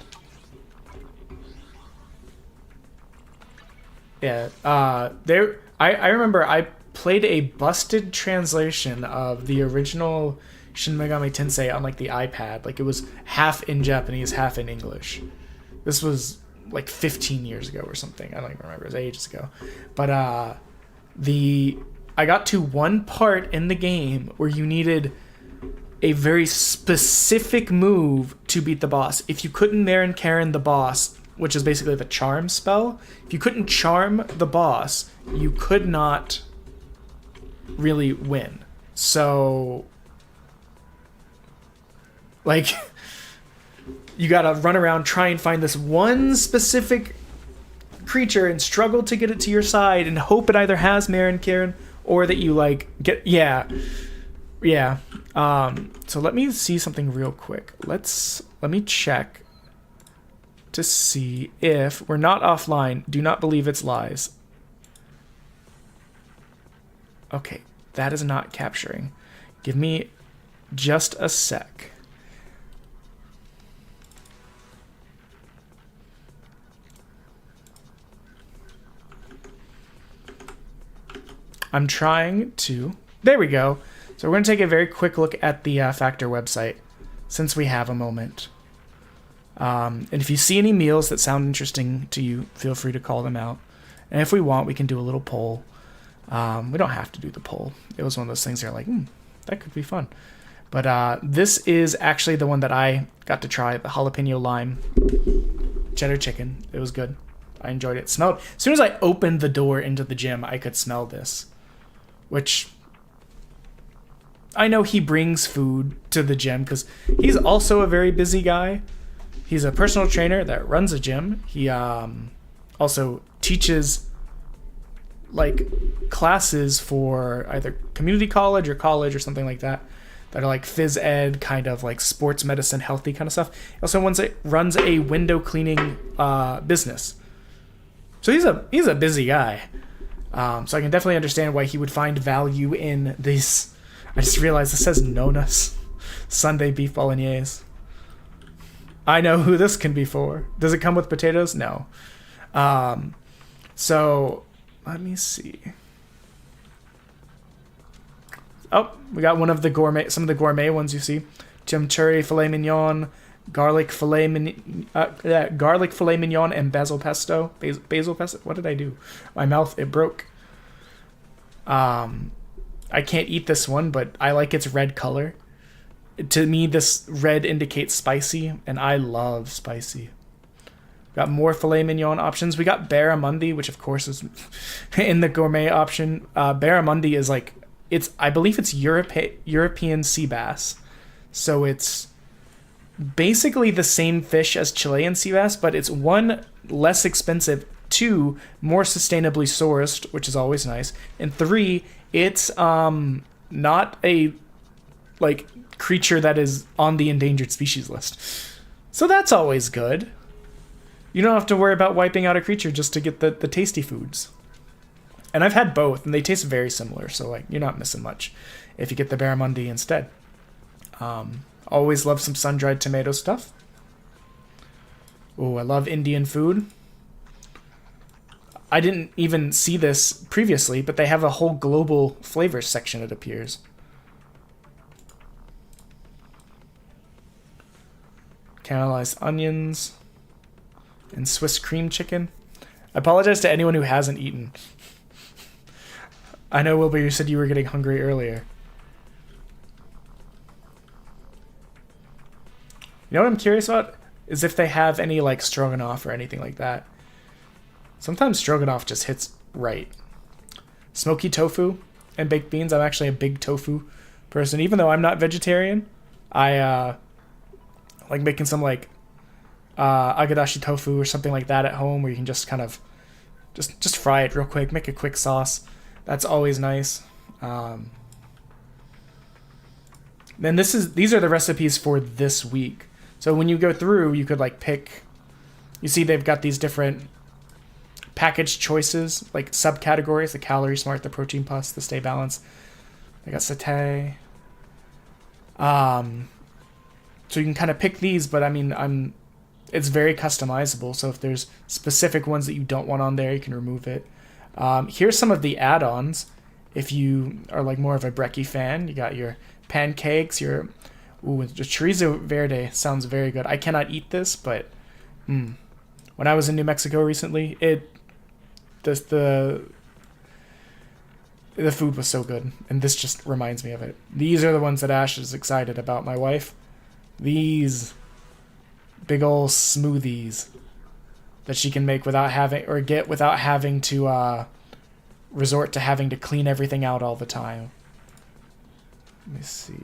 Yeah. I remember I played a busted translation of the original Shin Megami Tensei on like the iPad. Like it was half in Japanese, half in English. This was like 15 years ago or something. I don't even remember. It was ages ago. But I got to one part in the game where you needed a very specific move to beat the boss. If you couldn't Marin Karin the boss, which is basically the charm spell, if you couldn't charm the boss, you could not really win. So, like, you gotta run around, try and find this one specific creature and struggle to get it to your side and hope it either has Marin Karin or that you, like, get... Yeah. So let me see something real quick. Let me check to see if we're not offline. Do not believe it's lies. Okay, that is not capturing. Give me just a sec. I'm trying to... There we go. So we're going to take a very quick look at the Factor website, since we have a moment. And if you see any meals that sound interesting to you, feel free to call them out. And if we want, we can do a little poll. We don't have to do the poll. It was one of those things that are like, that could be fun. But this is actually the one that I got to try, the jalapeno lime cheddar chicken. It was good. I enjoyed it. Smelled. As soon as I opened the door into the gym, I could smell this. Which... I know he brings food to the gym because he's also a very busy guy. He's a personal trainer that runs a gym. He also teaches like classes for either community college or something like that are like phys ed, kind of like sports medicine, healthy kind of stuff. He also runs a window cleaning business. So he's a busy guy. So I can definitely understand why he would find value in these. I just realized this says Nona's Sunday beef bolognese. I know who this can be for. Does it come with potatoes? No. So let me see. Oh, we got some of the gourmet ones you see. Chimichurri filet mignon, garlic filet mignon, and basil pesto. Basil pesto. What did I do? My mouth, it broke. I can't eat this one, but I like its red color. To me, this red indicates spicy, and I love spicy. Got more filet mignon options. We got barramundi, which of course is in the gourmet option. Barramundi is like, I believe it's European sea bass. So it's basically the same fish as Chilean sea bass, but it's one, less expensive, two, more sustainably sourced, which is always nice, and three, it's not a like creature that is on the endangered species list. So that's always good. You don't have to worry about wiping out a creature just to get the tasty foods. And I've had both, and they taste very similar, so like you're not missing much if you get the barramundi instead. Always love some sun-dried tomato stuff. Oh, I love Indian food. I didn't even see this previously, but they have a whole global flavors section, it appears. Caramelized onions and Swiss cream chicken. I apologize to anyone who hasn't eaten. I know, Wilbur, you said you were getting hungry earlier. You know what I'm curious about? Is if they have any like stroganoff or anything like that. Sometimes stroganoff just hits right. Smoky tofu and baked beans. I'm actually a big tofu person. Even though I'm not vegetarian, I like making some like agadashi tofu or something like that at home, where you can just kind of just fry it real quick, make a quick sauce. That's always nice. Then these are the recipes for this week. So when you go through, you could like pick. You see they've got these different package choices, like subcategories: the Calorie Smart, the Protein Plus, the Stay Balanced. They got satay. So you can kind of pick these, but I mean, it's very customizable. So if there's specific ones that you don't want on there, you can remove it. Here's some of the add-ons. If you are like more of a brekkie fan, you got your pancakes, the chorizo verde sounds very good. I cannot eat this, but when I was in New Mexico recently, the food was so good, and this just reminds me of it. These are the ones that Ash is excited about, my wife. These big ol' smoothies that she can make without having to resort to having to clean everything out all the time. Let me see.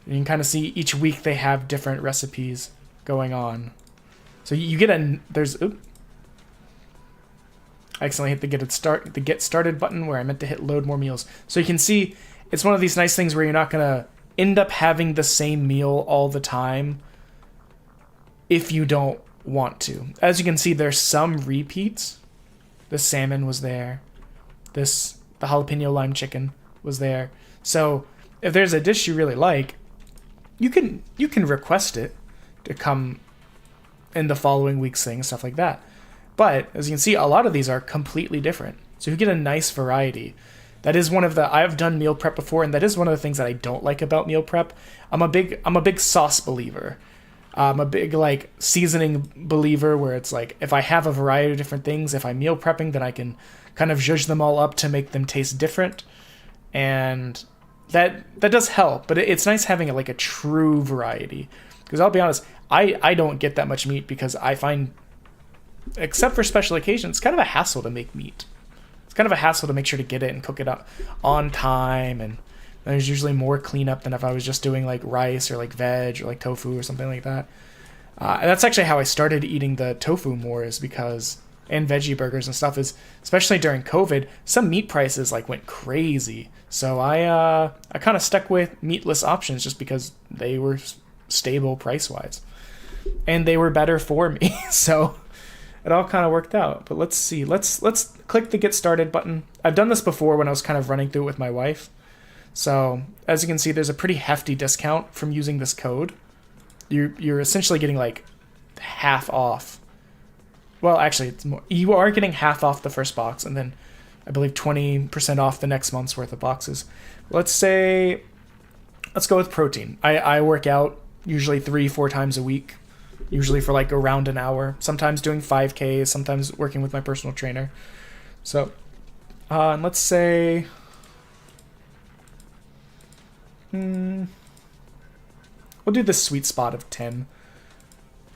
You can kind of see each week they have different recipes going on. So you get I accidentally hit the get started button where I meant to hit load more meals. So you can see it's one of these nice things where you're not gonna end up having the same meal all the time if you don't want to. As you can see, there's some repeats. The salmon was there. The jalapeno lime chicken was there. So if there's a dish you really like, you can request it to come in the following week's thing and stuff like that. But as you can see, a lot of these are completely different. So you get a nice variety. That is I've done meal prep before, and that is one of the things that I don't like about meal prep. I'm a big sauce believer. I'm a big like seasoning believer, where it's like if I have a variety of different things, if I'm meal prepping, then I can kind of zhuzh them all up to make them taste different. And that does help, but it's nice having a true variety. Because I'll be honest, I don't get that much meat because I find, except for special occasions, it's kind of a hassle to make meat. It's kind of a hassle to make sure to get it and cook it up on time, and there's usually more cleanup than if I was just doing like rice or like veg or like tofu or something like that. And that's actually how I started eating the tofu more, is because, and veggie burgers and stuff, is especially during COVID, some meat prices like went crazy. So I kind of stuck with meatless options just because they were stable price wise, and they were better for me. So it all kind of worked out. But let's see. Let's click the get started button. I've done this before when I was kind of running through it with my wife. So as you can see, there's a pretty hefty discount from using this code. You're essentially getting like half off. Well, actually, it's more. You are getting half off the first box, and then I believe 20% off the next month's worth of boxes. Let's go with protein. I work out usually 3-4 times a week, usually for like around an hour, sometimes doing 5Ks, sometimes working with my personal trainer. So and let's say we'll do the sweet spot of 10.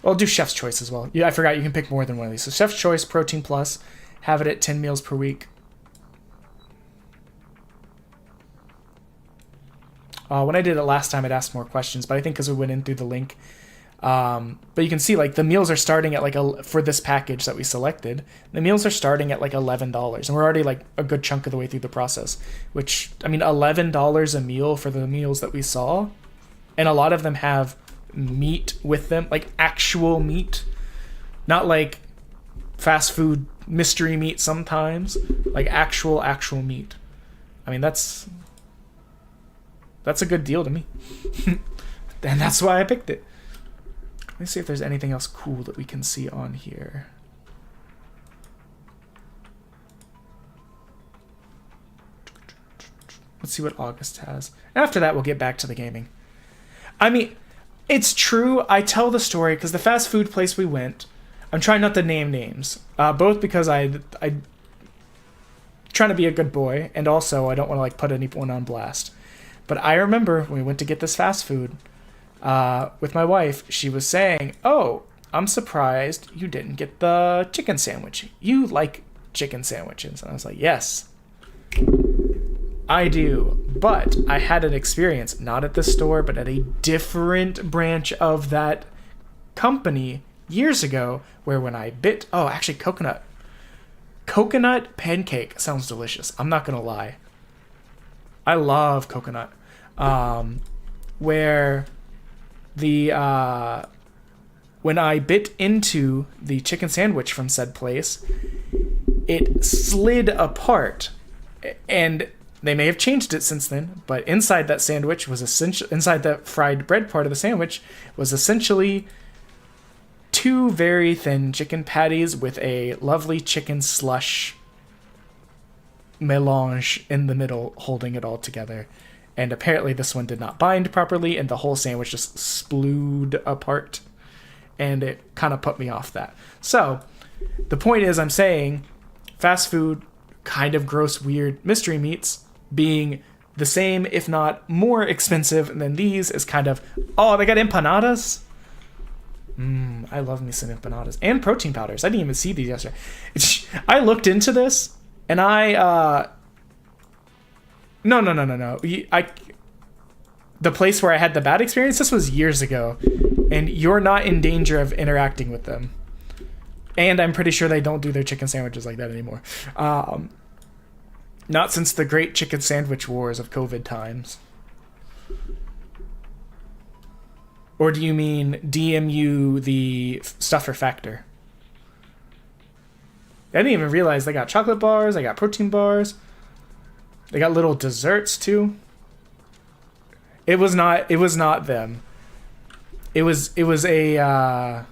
I'll do Chef's Choice as well. Yeah, I forgot you can pick more than one of these. So Chef's Choice, Protein Plus, have it at 10 meals per week. When I did it last time, it asked more questions, but I think because we went in through the link, But you can see like the meals are starting at like for this package that we selected, the meals are starting at like $11, and we're already like a good chunk of the way through the process. Which, I mean, $11 a meal for the meals that we saw, and a lot of them have meat with them, like actual meat, not like fast food mystery meat sometimes, like actual meat. I mean, that's a good deal to me. And that's why I picked it. Let me see if there's anything else cool that we can see on here. Let's see what August has. After that, we'll get back to the gaming. I mean, it's true. I tell the story because the fast food place we went, I'm trying not to name names, both because I trying to be a good boy, and also I don't want to like put anyone on blast. But I remember when we went to get this fast food with my wife, she was saying, "Oh, I'm surprised you didn't get the chicken sandwich. You like chicken sandwiches." And I was like, "Yes, I do." But I had an experience, not at the store, but at a different branch of that company years ago, where when I bit, actually coconut pancake sounds delicious. I'm not gonna lie. I love coconut. Where the when I bit into the chicken sandwich from said place, it slid apart, and they may have changed it since then, but inside that sandwich was inside the fried bread part of the sandwich was essentially 2 very thin chicken patties with a lovely chicken slush melange in the middle, holding it all together. And apparently this one did not bind properly, and the whole sandwich just splewed apart, and it kind of put me off that. So the point is, I'm saying fast food, kind of gross, weird mystery meats being the same, if not more expensive than these, is kind of, they got empanadas. I love me some empanadas and protein powders. I didn't even see these yesterday. I looked into this, and No. The place where I had the bad experience, this was years ago, and you're not in danger of interacting with them. And I'm pretty sure they don't do their chicken sandwiches like that anymore. Not since the great chicken sandwich wars of COVID times. Or do you mean DMU the stuff for Factor? I didn't even realize they got chocolate bars, they got protein bars. They got little desserts too. It was not them. It was a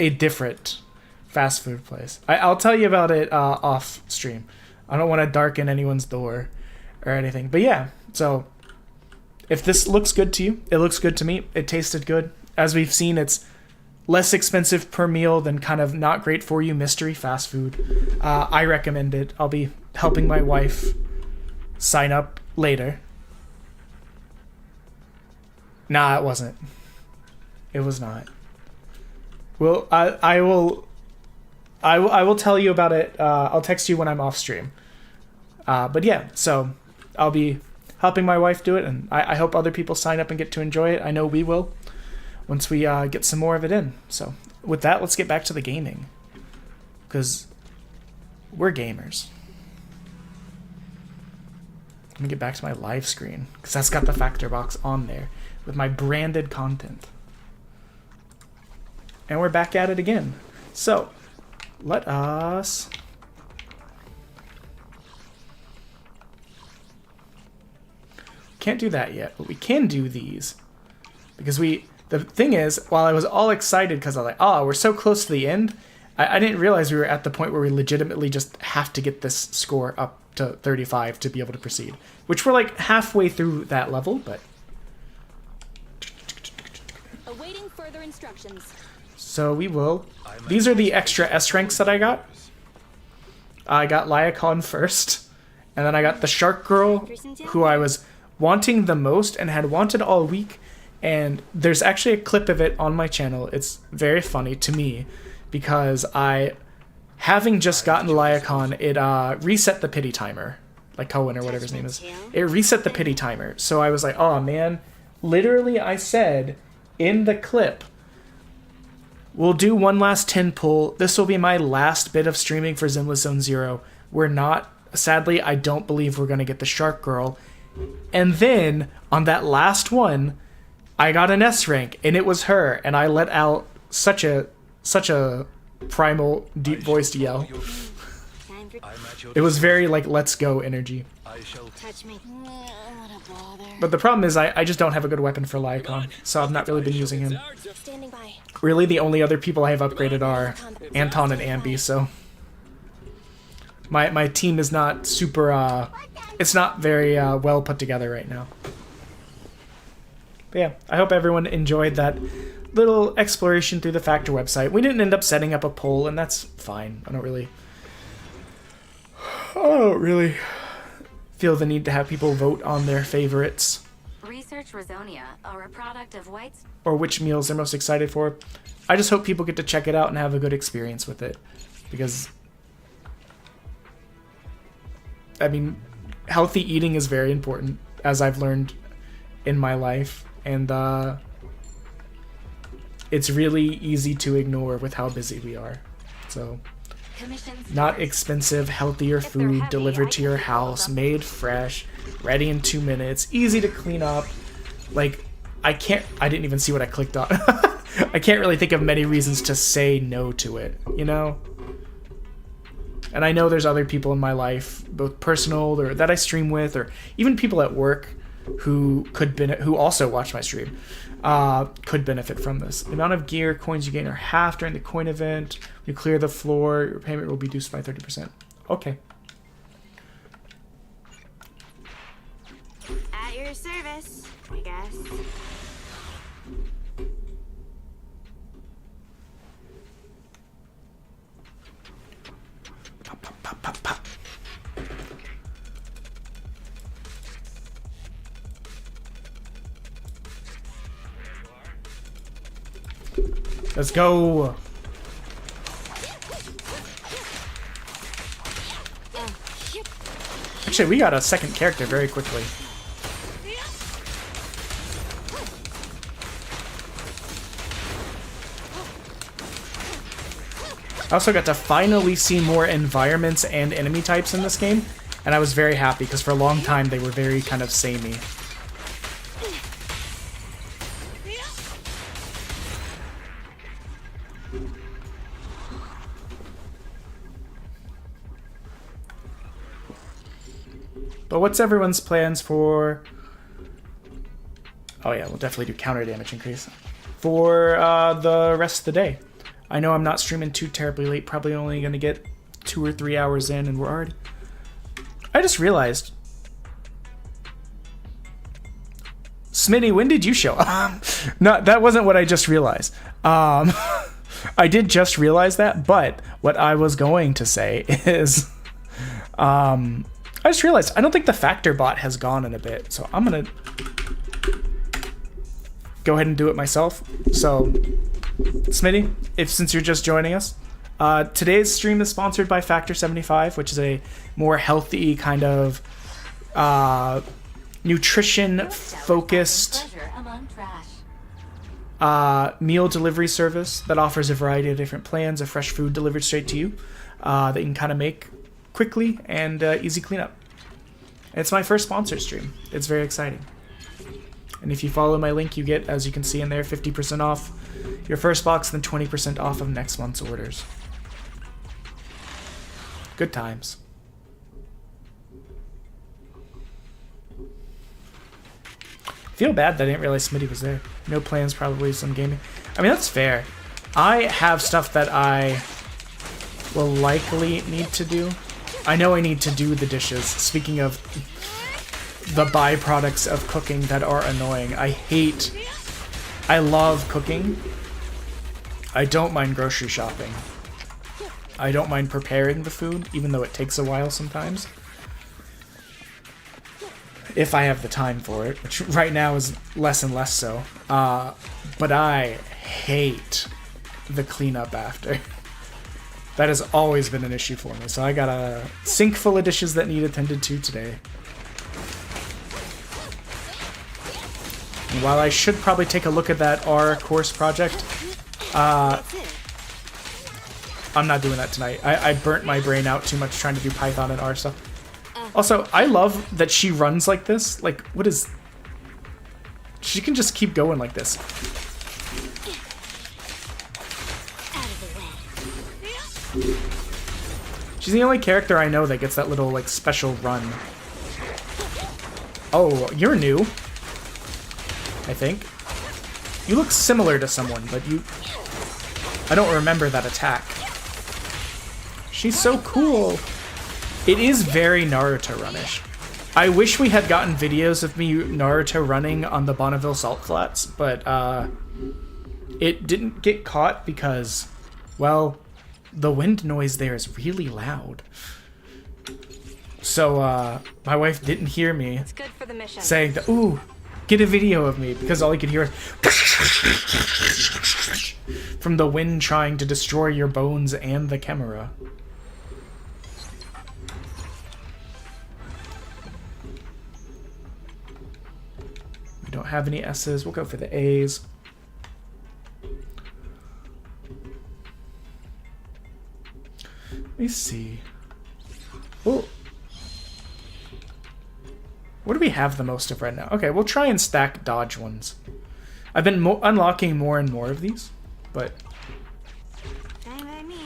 different fast food place. I'll tell you about it off stream. I don't want to darken anyone's door or anything. But yeah, so if this looks good to you, it looks good to me. It tasted good. As we've seen, it's less expensive per meal than kind of not great for you mystery fast food. I recommend it. I'll be helping my wife sign up later. Nah, it wasn't. It was not. Well, I will tell you about it. I'll text you when I'm off stream. But yeah, so I'll be helping my wife do it, and I hope other people sign up and get to enjoy it. I know we will once we get some more of it in. So with that, let's get back to the gaming, because we're gamers. Let me get back to my live screen, because that's got the factor box on there with my branded content. And we're back at it again. So let us can't do that yet, but we can do these, because the thing is, while I was all excited because I was like, we're so close to the end, I didn't realize we were at the point where we legitimately just have to get this score up to 35 to be able to proceed, which we're like halfway through that level. But Awaiting further instructions. So we will. These are the extra S ranks that I got. I got Lyacon first, and then I got the Shark Girl, who I was wanting the most and had wanted all week. And there's actually a clip of it on my channel. It's very funny to me, because having just gotten Lyacon, it reset the pity timer, like Cohen or whatever his name is. It reset the pity timer. So I was like, oh man, literally I said, in the clip, we'll do one last tin pull. This will be my last bit of streaming for Zenless Zone Zero. We're not, sadly, I don't believe we're going to get the Shark Girl. And then, on that last one, I got an S rank, and it was her, and I let out such a primal, deep-voiced yell. It was very, like, let's go energy. Touch me. What a bother. But the problem is I just don't have a good weapon for Lycon, so I've not really been using him. Standing by. Really, the only other people I have upgraded are Anton and Ambi, so... My team is not super, it's not very well put together right now. But yeah, I hope everyone enjoyed that little exploration through the Factor website. We didn't end up setting up a poll, and that's fine. I don't really feel the need to have people vote on their favorites. Research Rosonia are a product of White's. Or which meals they're most excited for. I just hope people get to check it out and have a good experience with it. Because, I mean, healthy eating is very important, as I've learned in my life. And it's really easy to ignore with how busy we are. So, not expensive, healthier food delivered to your house, made fresh, ready in 2 minutes, easy to clean up. Like, I didn't even see what I clicked on. I can't really think of many reasons to say no to it, you know? And I know there's other people in my life, both personal or that I stream with, or even people at work who who also watch my stream, could benefit from this. The amount of gear coins you gain are half during the coin event. When you clear the floor, your payment will be reduced by 30%. Okay. At your service, I guess. Pop, pop, pop, pop, pop. Let's go. Actually, we got a second character very quickly. I also got to finally see more environments and enemy types in this game, and I was very happy because for a long time they were very kind of samey. But what's everyone's plans for... Oh yeah, we'll definitely do counter damage increase. For the rest of the day. I know I'm not streaming too terribly late, probably only going to get 2 or 3 hours in, and we're already... I just realized... Smitty, when did you show up? No, that wasn't what I just realized. I did just realize that, but what I was going to say is... I just realized I don't think the Factor bot has gone in a bit, so I'm gonna go ahead and do it myself. So, Smitty, since you're just joining us, today's stream is sponsored by Factor 75, which is a more healthy kind of nutrition-focused meal delivery service that offers a variety of different plans of fresh food delivered straight to you that you can kind of make quickly and easy cleanup. It's my first sponsored stream. It's very exciting. And if you follow my link, you get, as you can see in there, 50% off your first box, then 20% off of next month's orders. Good times. Feel bad that I didn't realize Smitty was there. No plans, probably some gaming. I mean, that's fair. I have stuff that I will likely need to do. I know I need to do the dishes. Speaking of the byproducts of cooking that are annoying. I love cooking. I don't mind grocery shopping. I don't mind preparing the food, even though it takes a while sometimes. If I have the time for it, which right now is less and less so. But I hate the cleanup after. That has always been an issue for me, so I got a sink full of dishes that need attended to today. And while I should probably take a look at that R course project, That's it. I'm not doing that tonight. I burnt my brain out too much trying to do Python and R stuff. Also, I love that she runs like this. Like, what is... She can just keep going like this. Out of the way. She's the only character I know that gets that little, like, special run. Oh, you're new. I think. You look similar to someone, but you... I don't remember that attack. She's so cool. It is very Naruto runish. I wish we had gotten videos of me Naruto running on the Bonneville Salt Flats, but it didn't get caught because, well, the wind noise there is really loud. So my wife didn't hear me It's good for the mission. saying that, ooh, get a video of me, because all you could hear is from the wind trying to destroy your bones and the camera. We don't have any S's. We'll go for the A's. Let me see. Oh. What do we have the most of right now? Okay, we'll try and stack dodge ones. I've been unlocking more and more of these, but... Fine by me.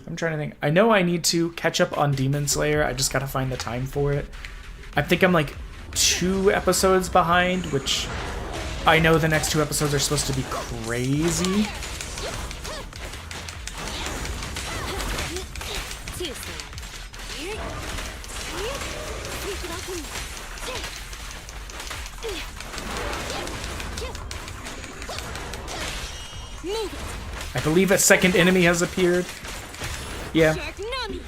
I'm trying to think. I know I need to catch up on Demon Slayer. I just gotta find the time for it. I think I'm like 2 episodes behind, which I know the next 2 episodes are supposed to be crazy. Too soon. Move it. I believe a second enemy has appeared. Yeah. Shark Nami.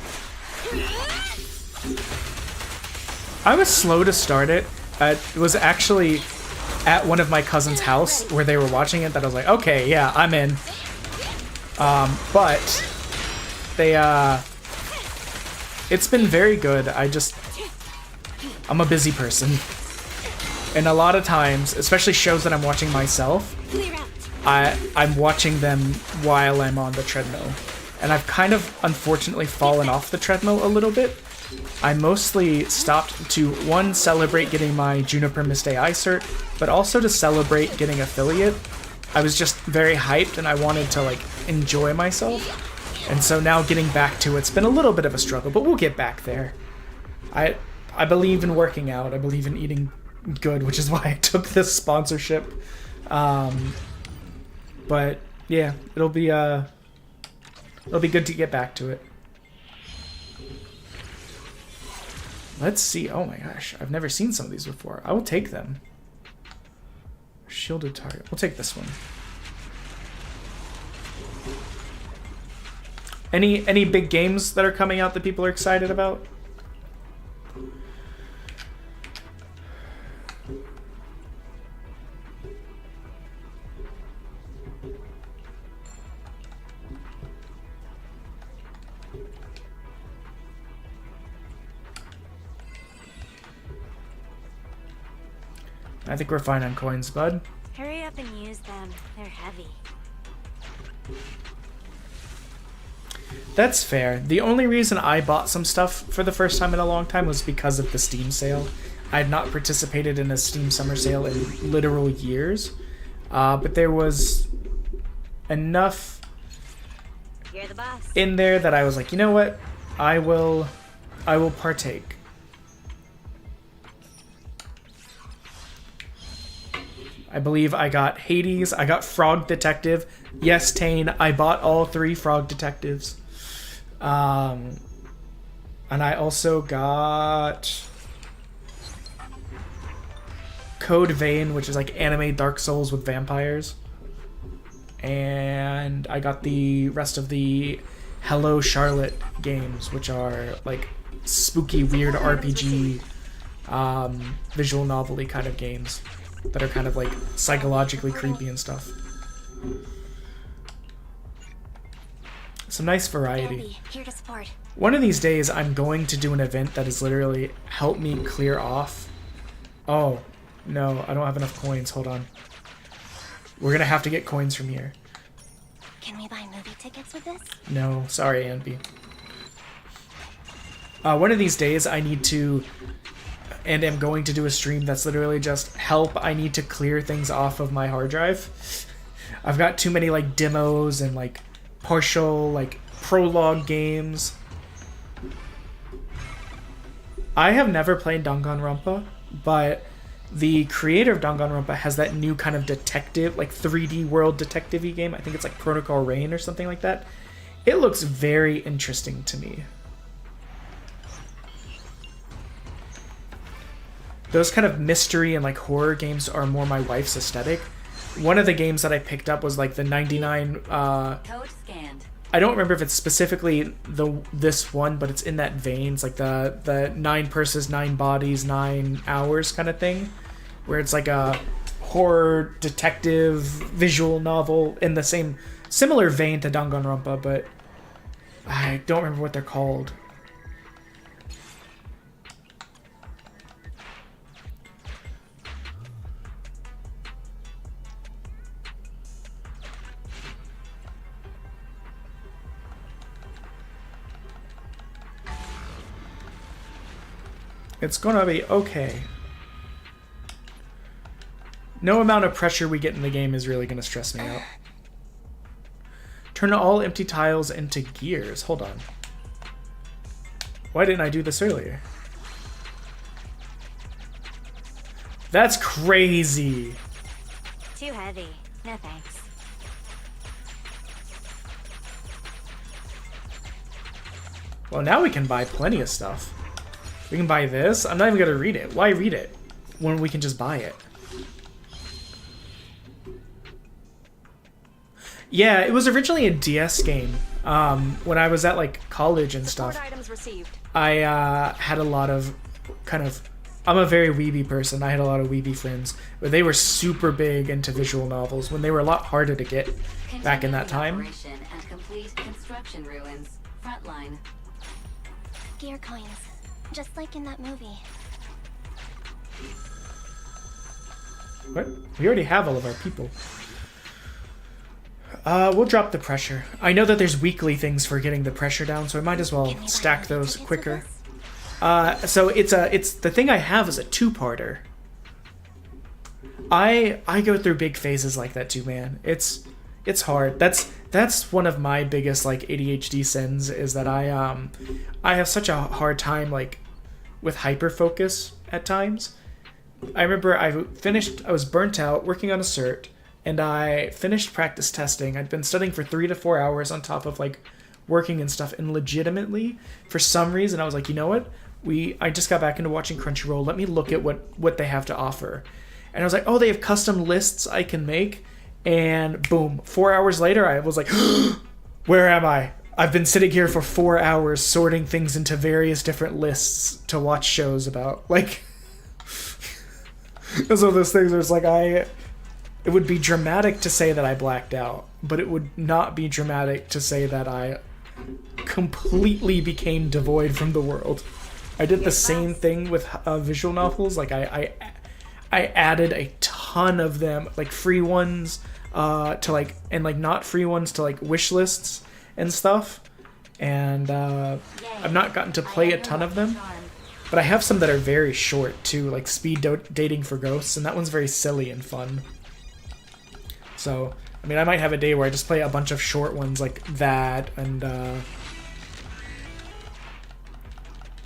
I was slow to start it. It was actually at one of my cousin's house where they were watching it that I was like, okay, yeah, I'm in. But they, it's been very good. I'm a busy person. And a lot of times, especially shows that I'm watching myself, Clear out. I'm watching them while I'm on the treadmill. And I've kind of, unfortunately, fallen off the treadmill a little bit. I mostly stopped to, one, celebrate getting my Juniper Mist AI cert, but also to celebrate getting affiliate. I was just very hyped and I wanted to, like, enjoy myself. And so now getting back to it's been a little bit of a struggle, but we'll get back there. I believe in working out. I believe in eating good, which is why I took this sponsorship. But yeah, it'll be good to get back to it. Let's see. Oh my gosh, I've never seen some of these before. I will take them. Shielded target. We'll take this one. Any big games that are coming out that people are excited about? I think we're fine on coins, bud. Hurry up and use them. They're heavy. That's fair. The only reason I bought some stuff for the first time in a long time was because of the Steam sale. I had not participated in a Steam summer sale in literal years, but there was enough You're the boss. in there that I was like, you know what? I will partake. I believe I got Hades, I got Frog Detective. Yes, Tane, I bought all 3 Frog Detectives. And I also got Code Vein, which is like anime Dark Souls with vampires. And I got the rest of the Hello Charlotte games, which are like spooky, weird RPG, visual novel-y kind of games that are kind of like psychologically creepy and stuff. Some nice variety. Andy, here to support. One of these days, I'm going to do an event that is literally help me clear off. Oh, no, I don't have enough coins. Hold on. We're going to have to get coins from here. Can we buy movie tickets with this? No, sorry, Anby. One of these days, I need to, and am going to do a stream that's literally just help. I need to clear things off of my hard drive. I've got too many like demos and like partial like prologue games. I have never played Danganronpa, but the creator of Danganronpa has that new kind of detective, like 3D world detective-y game. I think it's like Protocol Rain or something like that. It looks very interesting to me. Those kind of mystery and like horror games are more my wife's aesthetic. One of the games that I picked up was like the 99 Code scanned. I don't remember if it's specifically this one, but it's in that vein. It's like the 9 purses, 9 bodies, 9 hours kind of thing, where it's like a horror detective visual novel in the same similar vein to Danganronpa, but I don't remember what they're called. It's gonna be okay. No amount of pressure we get in the game is really gonna stress me out. Turn all empty tiles into gears. Hold on. Why didn't I do this earlier? That's crazy. Too heavy. No thanks. Well, now we can buy plenty of stuff. We can buy this. I'm not even gonna read it. Why read it when we can just buy it? Yeah, it was originally a DS game. When I was at like college and stuff, items received. I had a lot of kind of. I'm a very weeby person. I had a lot of weeby friends, but they were super big into visual novels when they were a lot harder to get back in that time. Operation and complete construction ruins. Frontline. Gear coins. Just like in that movie. What? We already have all of our people. We'll drop the pressure. I know that there's weekly things for getting the pressure down, so I might as well stack those quicker. So it's the thing I have is a 2-parter. I go through big phases like that too, man. It's hard. That's one of my biggest like ADHD sins is that I have such a hard time like with hyper focus at times. I remember I was burnt out working on a cert, and I finished practice testing. I'd been studying for 3 to 4 hours on top of like working and stuff, and legitimately for some reason I was like, you know what? I just got back into watching Crunchyroll. Let me look at what they have to offer. And I was like, oh, they have custom lists I can make. And boom, 4 hours later, I was like, where am I? I've been sitting here for 4 hours sorting things into various different lists to watch shows about. Like, it's one of those things where it's like it would be dramatic to say that I blacked out, but it would not be dramatic to say that I completely became devoid from the world. I did the same thing with visual novels. Like I added a ton of them, like free ones, to like, and like not free ones to like wish lists and stuff. And I've not gotten to play a ton of them, but I have some that are very short too, like Speed Dating for Ghosts, and that one's very silly and fun. So, I mean, I might have a day where I just play a bunch of short ones like that, and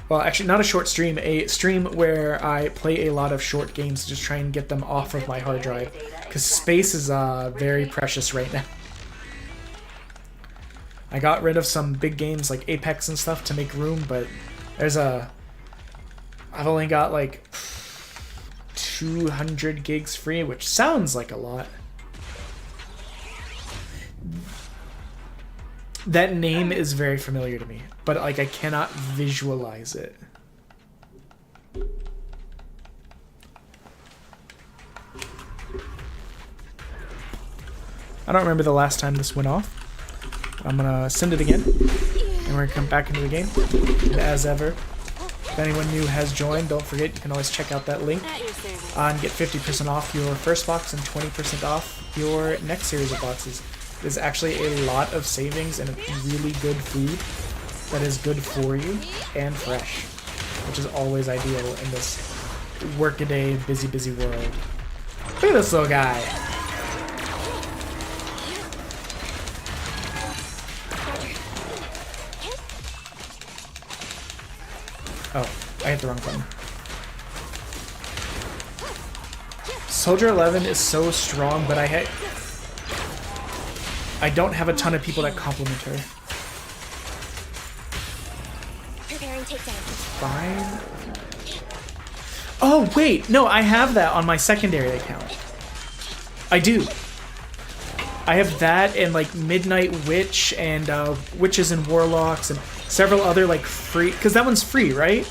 well, actually, not a short stream, a stream where I play a lot of short games to just try and get them off of my hard drive, because space is very precious right now. I got rid of some big games like Apex and stuff to make room, but I've only got like 200 gigs free, which sounds like a lot. That name is very familiar to me, but like I cannot visualize it. I don't remember the last time this went off. I'm gonna send it again, and we're gonna come back into the game. And as ever, if anyone new has joined, don't forget you can always check out that link and get 50% off your first box and 20% off your next series of boxes. There's actually a lot of savings and really good food that is good for you and fresh, which is always ideal in this workaday, busy world. Look at this little guy. Oh, I hit the wrong button. Soldier 11 is so strong, but I don't have a ton of people that compliment her. Preparing takedown. Fine. Oh, wait. No, I have that on my secondary account. I do. I have that and, like, Midnight Witch and Witches and Warlocks and several other, like, free... Because that one's free, right?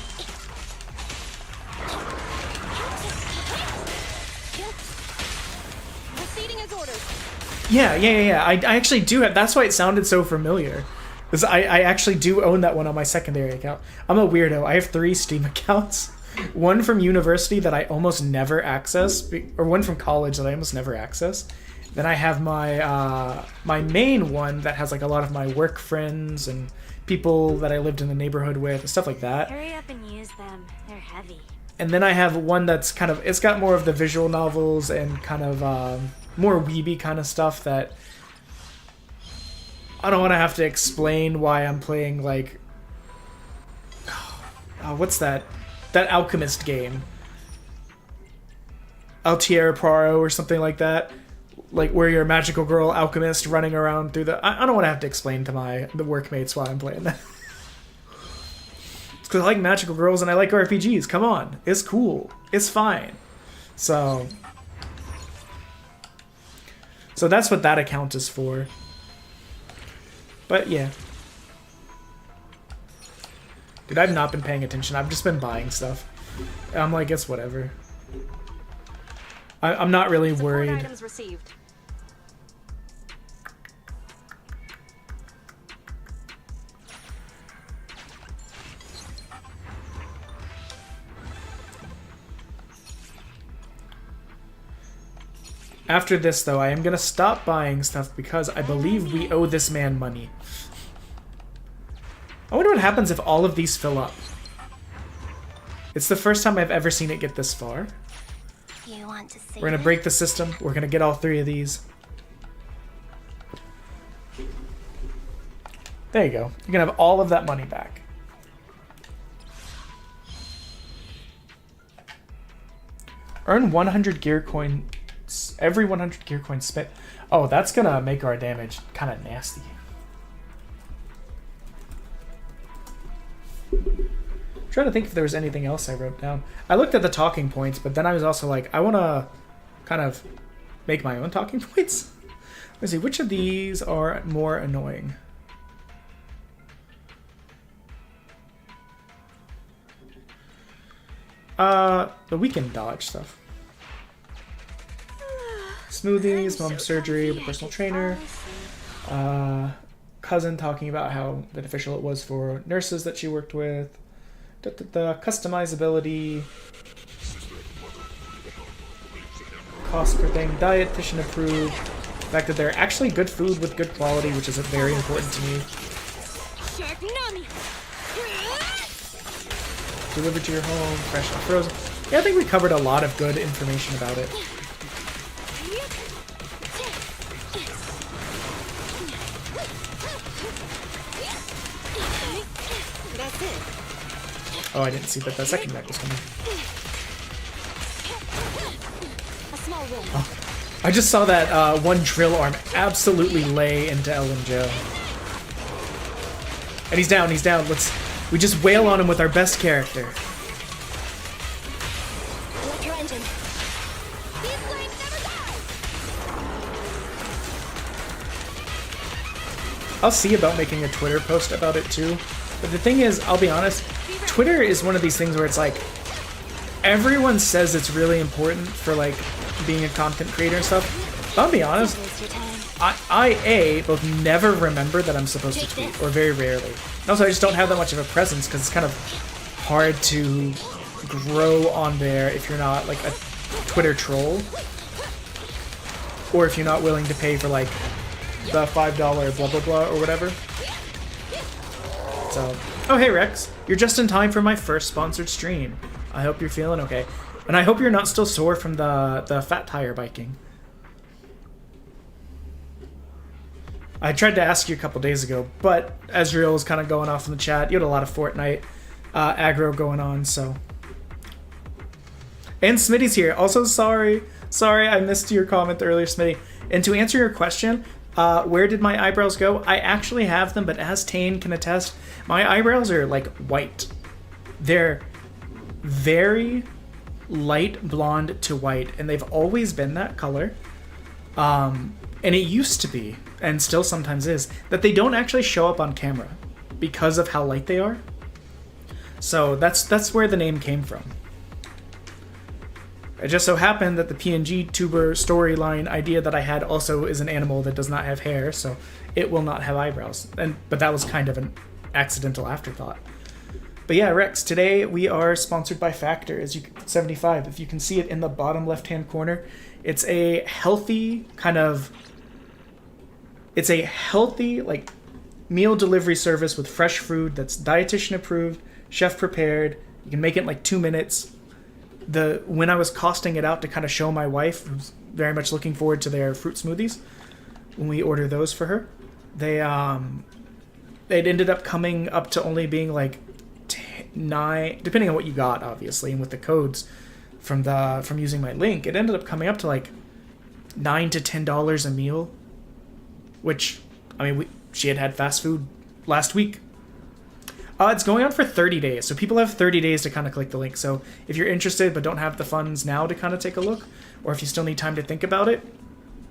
Proceeding as ordered. Yeah. I actually do have... That's why it sounded so familiar. Because I actually do own that one on my secondary account. I'm a weirdo. I have 3 Steam accounts. One from university that I almost never access, or one from college that I almost never access. Then I have my my main one that has like a lot of my work friends and people that I lived in the neighborhood with and stuff like that. Hurry up and use them. They're heavy. And then I have one that's kind of, it's got more of the visual novels and kind of more weeby kind of stuff that I don't want to have to explain why I'm playing, like, what's that? That Alchemist game. Altier Poirot or something like that. Like, where you're a magical girl alchemist running around through the... I don't want to have to explain to the workmates why I'm playing that. It's because I like magical girls and I like RPGs. Come on. It's cool. It's fine. So that's what that account is for. But yeah. Dude, I've not been paying attention. I've just been buying stuff. I'm like, it's whatever. I'm not really worried. Items received. After this, though, I am going to stop buying stuff because I believe we owe this man money. I wonder what happens if all of these fill up. It's the first time I've ever seen it get this far. You want to see? We're going to break the system. We're going to get all 3 of these. There you go. You're going to have all of that money back. Earn 100 gear coins. Every 100 gear coins spent. Oh, that's going to make our damage kind of nasty. I'm trying to think if there was anything else I wrote down. I looked at the talking points, but then I was also like, I want to kind of make my own talking points. Let's see, which of these are more annoying? The weekend dodge stuff. Smoothies, mom surgery, the personal trainer. Cousin talking about how beneficial it was for nurses that she worked with. The customizability. Cost per thing. Dietitian approved. The fact that they're actually good food with good quality, which is very important to me. Delivered to your home, fresh and frozen. Yeah, I think we covered a lot of good information about it. Oh, I didn't see that second deck was coming. Oh, I just saw that one drill arm absolutely lay into Ellen Joe. And he's down, we just wail on him with our best character. Electro engine. These flames never die. I'll see about making a Twitter post about it too. But the thing is, I'll be honest, Twitter is one of these things where it's like, everyone says it's really important for like being a content creator and stuff. But I'll be honest, I both never remember that I'm supposed to tweet, or very rarely. And also, I just don't have that much of a presence because it's kind of hard to grow on there if you're not like a Twitter troll, or if you're not willing to pay for like the $5 blah blah blah or whatever. So, oh hey Rex, you're just in time for my first sponsored stream. I hope you're feeling okay, and I hope you're not still sore from the fat tire biking. I tried to ask you a couple days ago, but Ezreal was kind of going off in the chat. You had a lot of Fortnite aggro going on, so. And Smitty's here. Also, sorry I missed your comment earlier, Smitty. And to answer your question, where did my eyebrows go? I actually have them, but as Tane can attest, my eyebrows are like white. They're very light blonde to white, and they've always been that color. And it used to be, and still sometimes is, that they don't actually show up on camera because of how light they are. So that's where the name came from. It just so happened that the PNG tuber storyline idea that I had also is an animal that does not have hair, so it will not have eyebrows. But that was kind of an accidental afterthought. But yeah, Rex, today we are sponsored by Factor, 75. If you can see it in the bottom left-hand corner, it's a healthy like meal delivery service with fresh food that's dietitian approved, chef prepared. You can make it in like 2 minutes. When I was costing it out to kind of show my wife, who's very much looking forward to their fruit smoothies, when we order those for her, it ended up coming up to only being like 9, depending on what you got, obviously, and with the codes from using my link, it ended up coming up to like $9 to $10 a meal, which, I mean, she had fast food last week. It's going on for 30 days, so people have 30 days to kind of click the link. So if you're interested but don't have the funds now to kind of take a look, or if you still need time to think about it,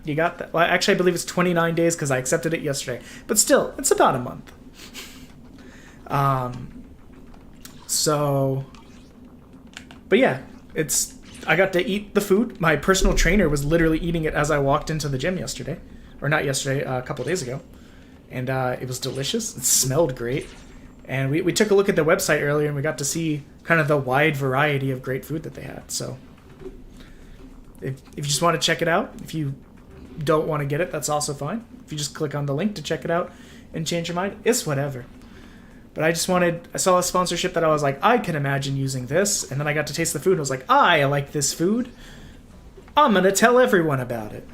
you got that. Well, actually, I believe it's 29 days because I accepted it yesterday. But still, it's about a month. But yeah, I got to eat the food. My personal trainer was literally eating it as I walked into the gym yesterday. Or not yesterday, a couple days ago. And it was delicious. It smelled great. And we took a look at the website earlier, and we got to see kind of the wide variety of great food that they had. So if you just want to check it out, if you don't want to get it, that's also fine. If you just click on the link to check it out and change your mind, it's whatever. But I saw a sponsorship that I was like, I can imagine using this. And then I got to taste the food, and I was like, I like this food. I'm going to tell everyone about it.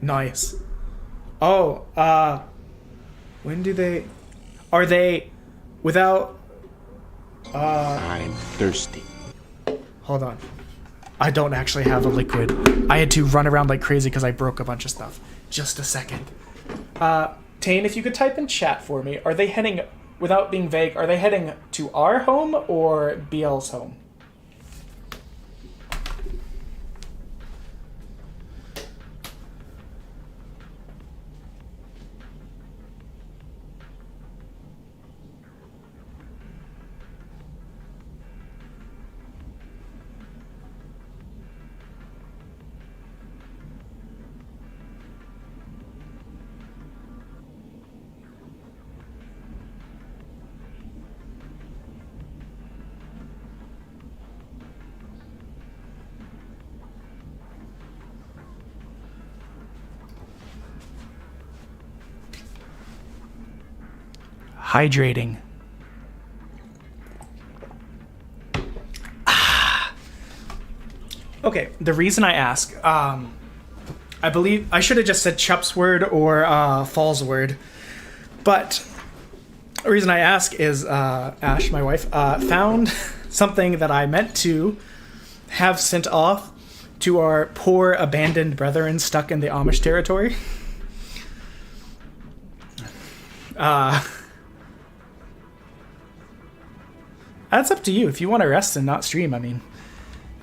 Nice. Oh, when do they... Are they without... I'm thirsty. Hold on. I don't actually have a liquid. I had to run around like crazy because I broke a bunch of stuff. Just a second. Tane, if you could type in chat for me, are they heading, without being vague, are they heading to our home or BL's home? Hydrating. Okay, the reason I ask, I believe I should have just said Chup's word or Fall's word, but the reason I ask is Ash, my wife, found something that I meant to have sent off to our poor abandoned brethren stuck in the Amish territory. That's up to you. If you want to rest and not stream, I mean,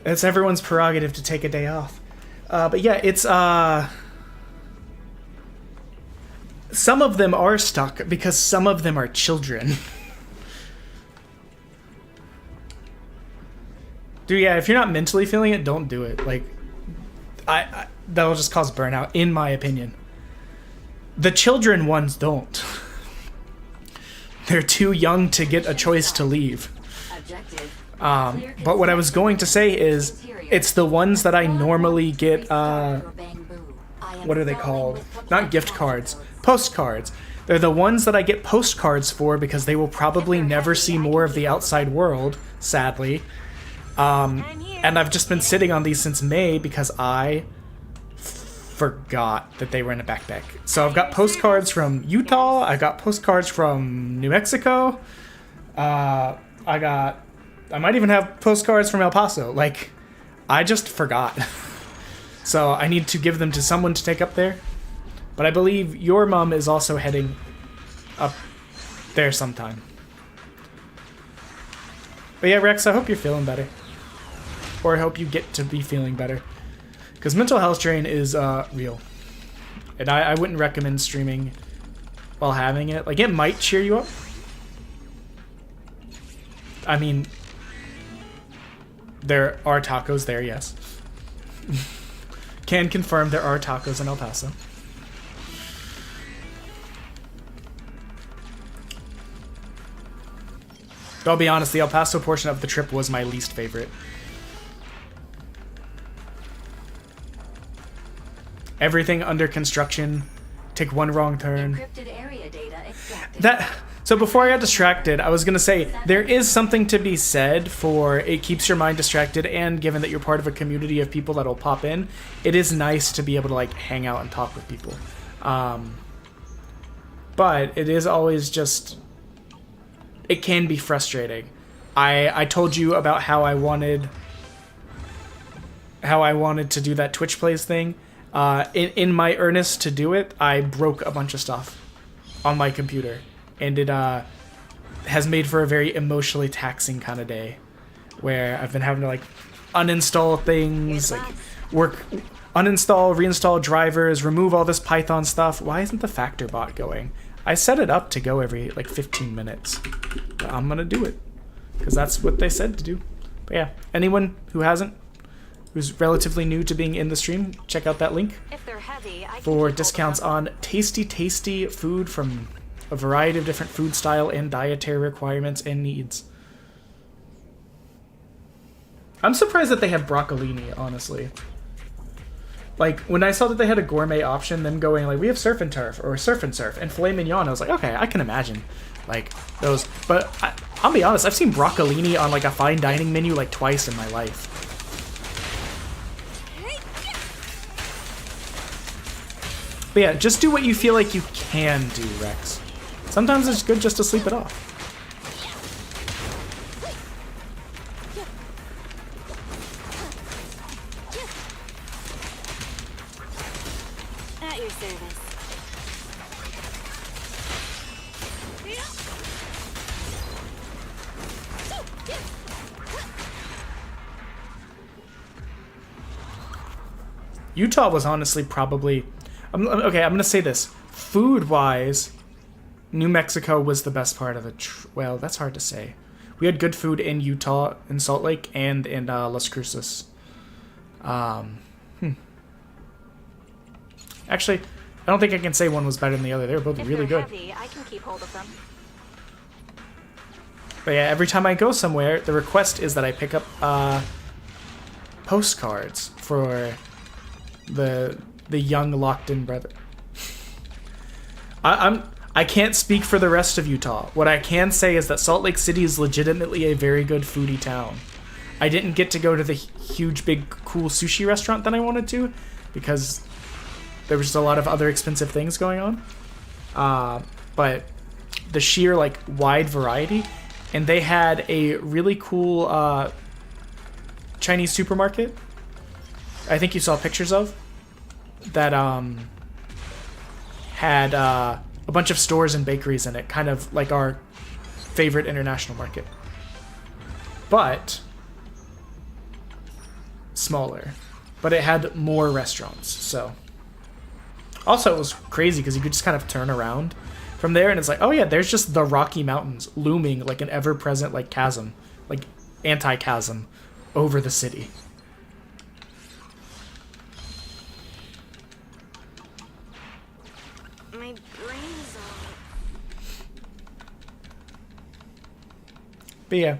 it's everyone's prerogative to take a day off. But yeah, it's some of them are stuck because some of them are children. Dude, yeah, if you're not mentally feeling it, don't do it. Like, I that'll just cause burnout, in my opinion. The children ones don't. They're too young to get a choice to leave. Objective. But what I was going to say is, it's the ones that I normally get, what are they called? Not gift cards, postcards. They're the ones that I get postcards for because they will probably never see more of the outside world, sadly. And I've just been sitting on these since May because I forgot that they were in a backpack. So I've got postcards from Utah, I got postcards from New Mexico, I might even have postcards from El Paso. Like, I just forgot. So I need to give them to someone to take up there. But I believe your mom is also heading up there sometime. But yeah, Rex, I hope you're feeling better. Or I hope you get to be feeling better. Because mental health drain is real. And I wouldn't recommend streaming while having it. Like, it might cheer you up. I mean, there are tacos there, yes. Can confirm there are tacos in El Paso. I'll be honest, the El Paso portion of the trip was my least favorite. Everything under construction. Take one wrong turn. Encrypted area data extracted. So before I got distracted, I was going to say, there is something to be said for it keeps your mind distracted, and given that you're part of a community of people that'll pop in, it is nice to be able to, like, hang out and talk with people. But it is always just... It can be frustrating. I told you about how I wanted to do that Twitch Plays thing. In my earnest to do it, I broke a bunch of stuff on my computer. And it has made for a very emotionally taxing kind of day, where I've been having to, like, uninstall things, like uninstall, reinstall drivers, remove all this Python stuff. Why isn't the Factor bot going? I set it up to go every, like, 15 minutes. But I'm gonna do it, because that's what they said to do. But yeah, anyone who hasn't, who's relatively new to being in the stream, check out that link If they're heavy, I can for keep discounts holding on tasty food from a variety of different food style and dietary requirements and needs. I'm surprised that they have broccolini, honestly. Like, when I saw that they had a gourmet option, them going, like, we have surf and turf, or surf and surf, and filet mignon, I was like, okay, I can imagine, like, those. But I'll be honest, I've seen broccolini on, like, a fine dining menu, like, twice in my life. But yeah, just do what you feel like you can do, Rex. Sometimes it's good just to sleep it off. At your service. Utah was honestly probably... okay, I'm going to say this. Food-wise, New Mexico was the best part of it. Well, that's hard to say. We had good food in Utah, in Salt Lake, and in Las Cruces. Actually, I don't think I can say one was better than the other. They were both If really they're good. heavy, I can keep hold of them. But yeah, every time I go somewhere, the request is that I pick up postcards for the young locked-in brother. I can't speak for the rest of Utah. What I can say is that Salt Lake City is legitimately a very good foodie town. I didn't get to go to the huge, big, cool sushi restaurant that I wanted to because there was just a lot of other expensive things going on. But the sheer, like, wide variety, and they had a really cool Chinese supermarket. I think you saw pictures of that had a bunch of stores and bakeries in it, kind of like our favorite international market, but smaller. But it had more restaurants. So also it was crazy because you could just kind of turn around from there and it's like, oh yeah, there's just the Rocky Mountains looming like an ever-present, like, chasm, like anti-chasm over the city. My brain's all. But yeah,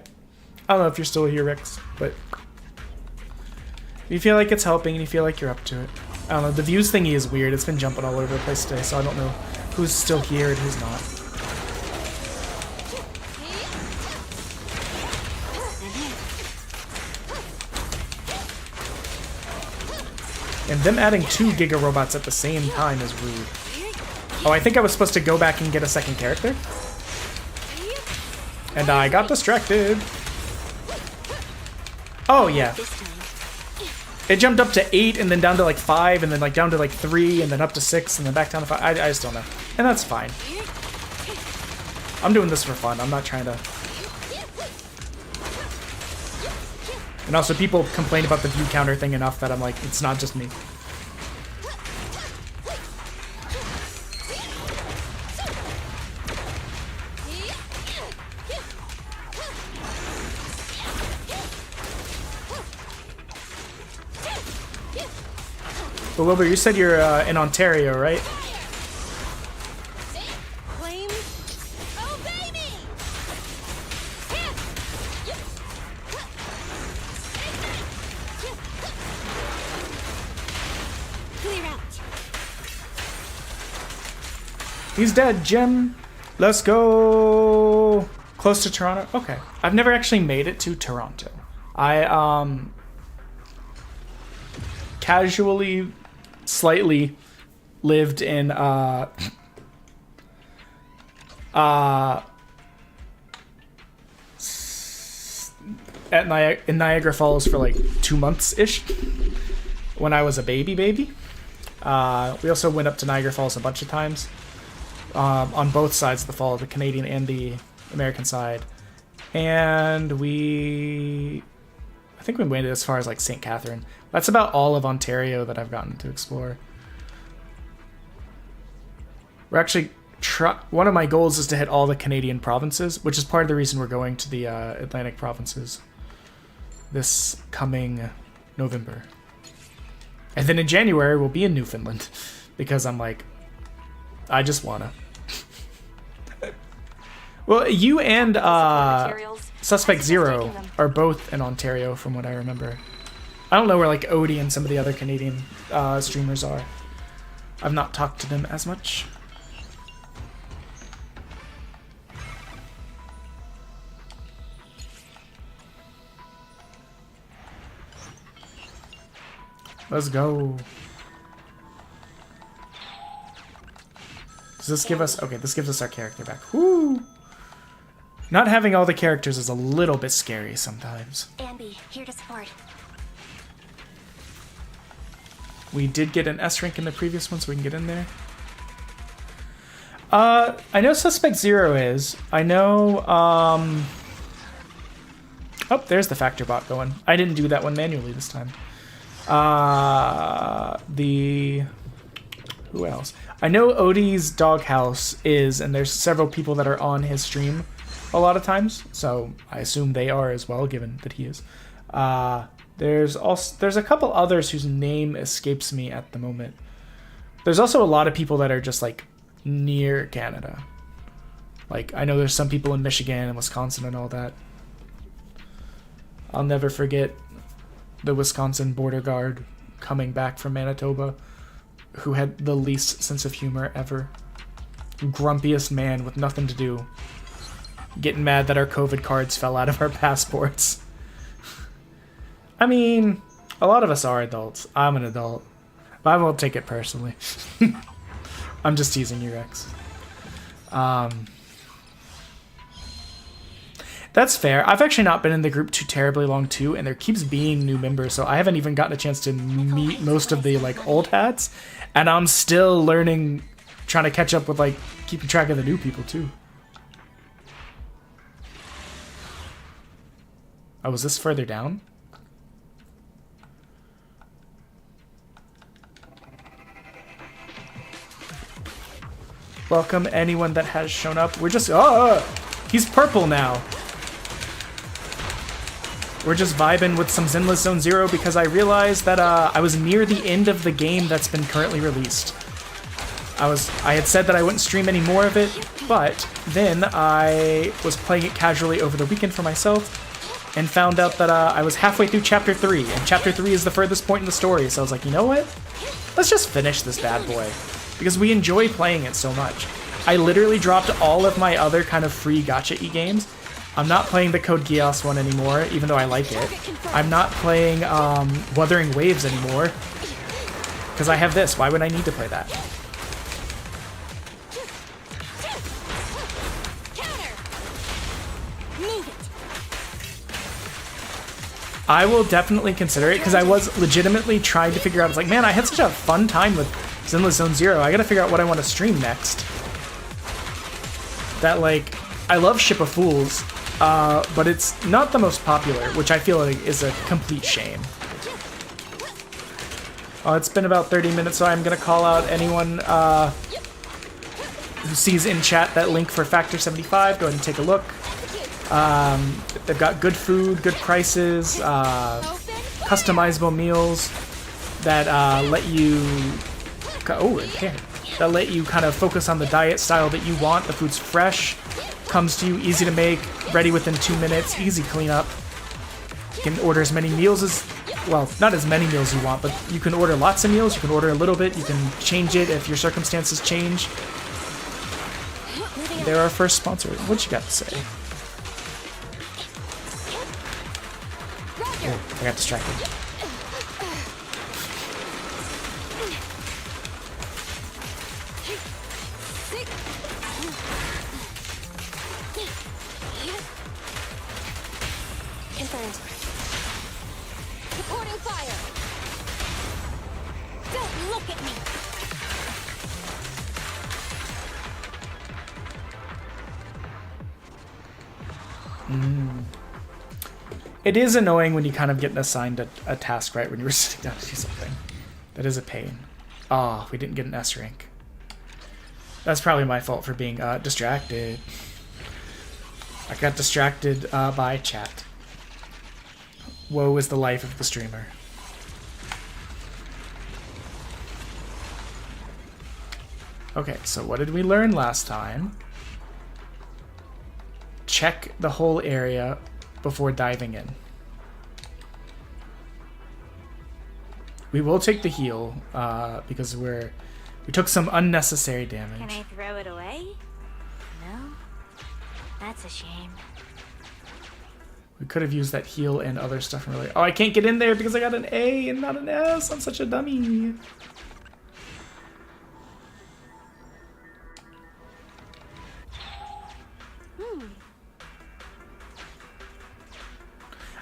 I don't know if you're still here, Rex, but if you feel like it's helping and you feel like you're up to it. I don't know, the views thingy is weird. It's been jumping all over the place today, so I don't know who's still here and who's not. And them adding 2 Giga Robots at the same time is rude. Oh, I think I was supposed to go back and get a second character. And I got distracted. Oh, yeah. It jumped up to 8 and then down to like 5 and then like down to like 3 and then up to 6 and then back down to 5. I just don't know. And that's fine. I'm doing this for fun. I'm not trying to... And also people complain about the view counter thing enough that I'm like, it's not just me. But Wilbur, you said you're in Ontario, right? Flame. Oh, baby! Clear out. He's dead, Jim. Let's go. Close to Toronto? Okay. I've never actually made it to Toronto. I, casually, slightly lived in, in Niagara Falls for like 2 months-ish when I was a baby. We also went up to Niagara Falls a bunch of times on both sides of the fall, the Canadian and the American side. And I think we went as far as like St. Catherine. That's about all of Ontario that I've gotten to explore. We're actually one of my goals is to hit all the Canadian provinces, which is part of the reason we're going to the Atlantic provinces this coming November. And then in January we'll be in Newfoundland because I'm like, I just wanna. Well, you and Suspect Zero are both in Ontario from what I remember. I don't know where like Odie and some of the other Canadian streamers are. I've not talked to them as much. Let's go. Does this give us... Okay, this gives us our character back. Woo! Not having all the characters is a little bit scary sometimes. Anby, here to support. We did get an S rank in the previous one, so we can get in there. I know Suspect Zero is. I know, Oh, there's the Factor Bot going. I didn't do that one manually this time. Who else? I know Odie's Doghouse is, and there's several people that are on his stream a lot of times, so I assume they are as well, given that he is. There's a couple others whose name escapes me at the moment. There's also a lot of people that are just like near Canada. Like I know there's some people in Michigan and Wisconsin and all that. I'll never forget the Wisconsin border guard coming back from Manitoba who had the least sense of humor ever. Grumpiest man with nothing to do. Getting mad that our COVID cards fell out of our passports. I mean, a lot of us are adults. I'm an adult. But I won't take it personally. I'm just teasing you, Rex. That's fair. I've actually not been in the group too terribly long too, and there keeps being new members, so I haven't even gotten a chance to meet most of the like old hats, and I'm still learning, trying to catch up with like keeping track of the new people too. Oh, was this further down? Welcome anyone that has shown up. We're just... Oh! He's purple now. We're just vibing with some Zenless Zone Zero because I realized that I was near the end of the game that's been currently released. I had said that I wouldn't stream any more of it, but then I was playing it casually over the weekend for myself and found out that I was halfway through Chapter 3, and Chapter 3 is the furthest point in the story, so I was like, you know what? Let's just finish this bad boy, because we enjoy playing it so much. I literally dropped all of my other kind of free gacha-y games. I'm not playing the Code Geass one anymore, even though I like it. I'm not playing Wuthering Waves anymore, because I have this. Why would I need to play that? I will definitely consider it, because I was legitimately trying to figure out, I was like, man, I had such a fun time with Zenless Zone Zero. I gotta figure out what I want to stream next. That, like, I love Ship of Fools, but it's not the most popular, which I feel like is a complete shame. Oh, it's been about 30 minutes, so I'm gonna call out anyone who sees in chat that link for Factor 75. Go ahead and take a look. They've got good food, good prices, customizable meals that let you that let you kind of focus on the diet style that you want. The food's fresh, comes to you, easy to make, ready within 2 minutes, easy cleanup. You can order as many meals as, well, not as many meals you want, but you can order lots of meals, you can order a little bit, you can change it if your circumstances change. They're our first sponsor. What you got to say? Oh, I got distracted. Confirmed. Reporting fire. Don't look at me. It is annoying when you kind of get assigned a task right when you were sitting down to do something. That is a pain. Ah, we didn't get an S rank. That's probably my fault for being distracted. I got distracted by chat. Woe is the life of the streamer. Okay, so what did we learn last time? Check the whole area before diving in. We will take the heal because we took some unnecessary damage. Can I throw it away? No? That's a shame. We could have used that heal and other stuff really. Oh, I can't get in there because I got an A and not an S. I'm such a dummy.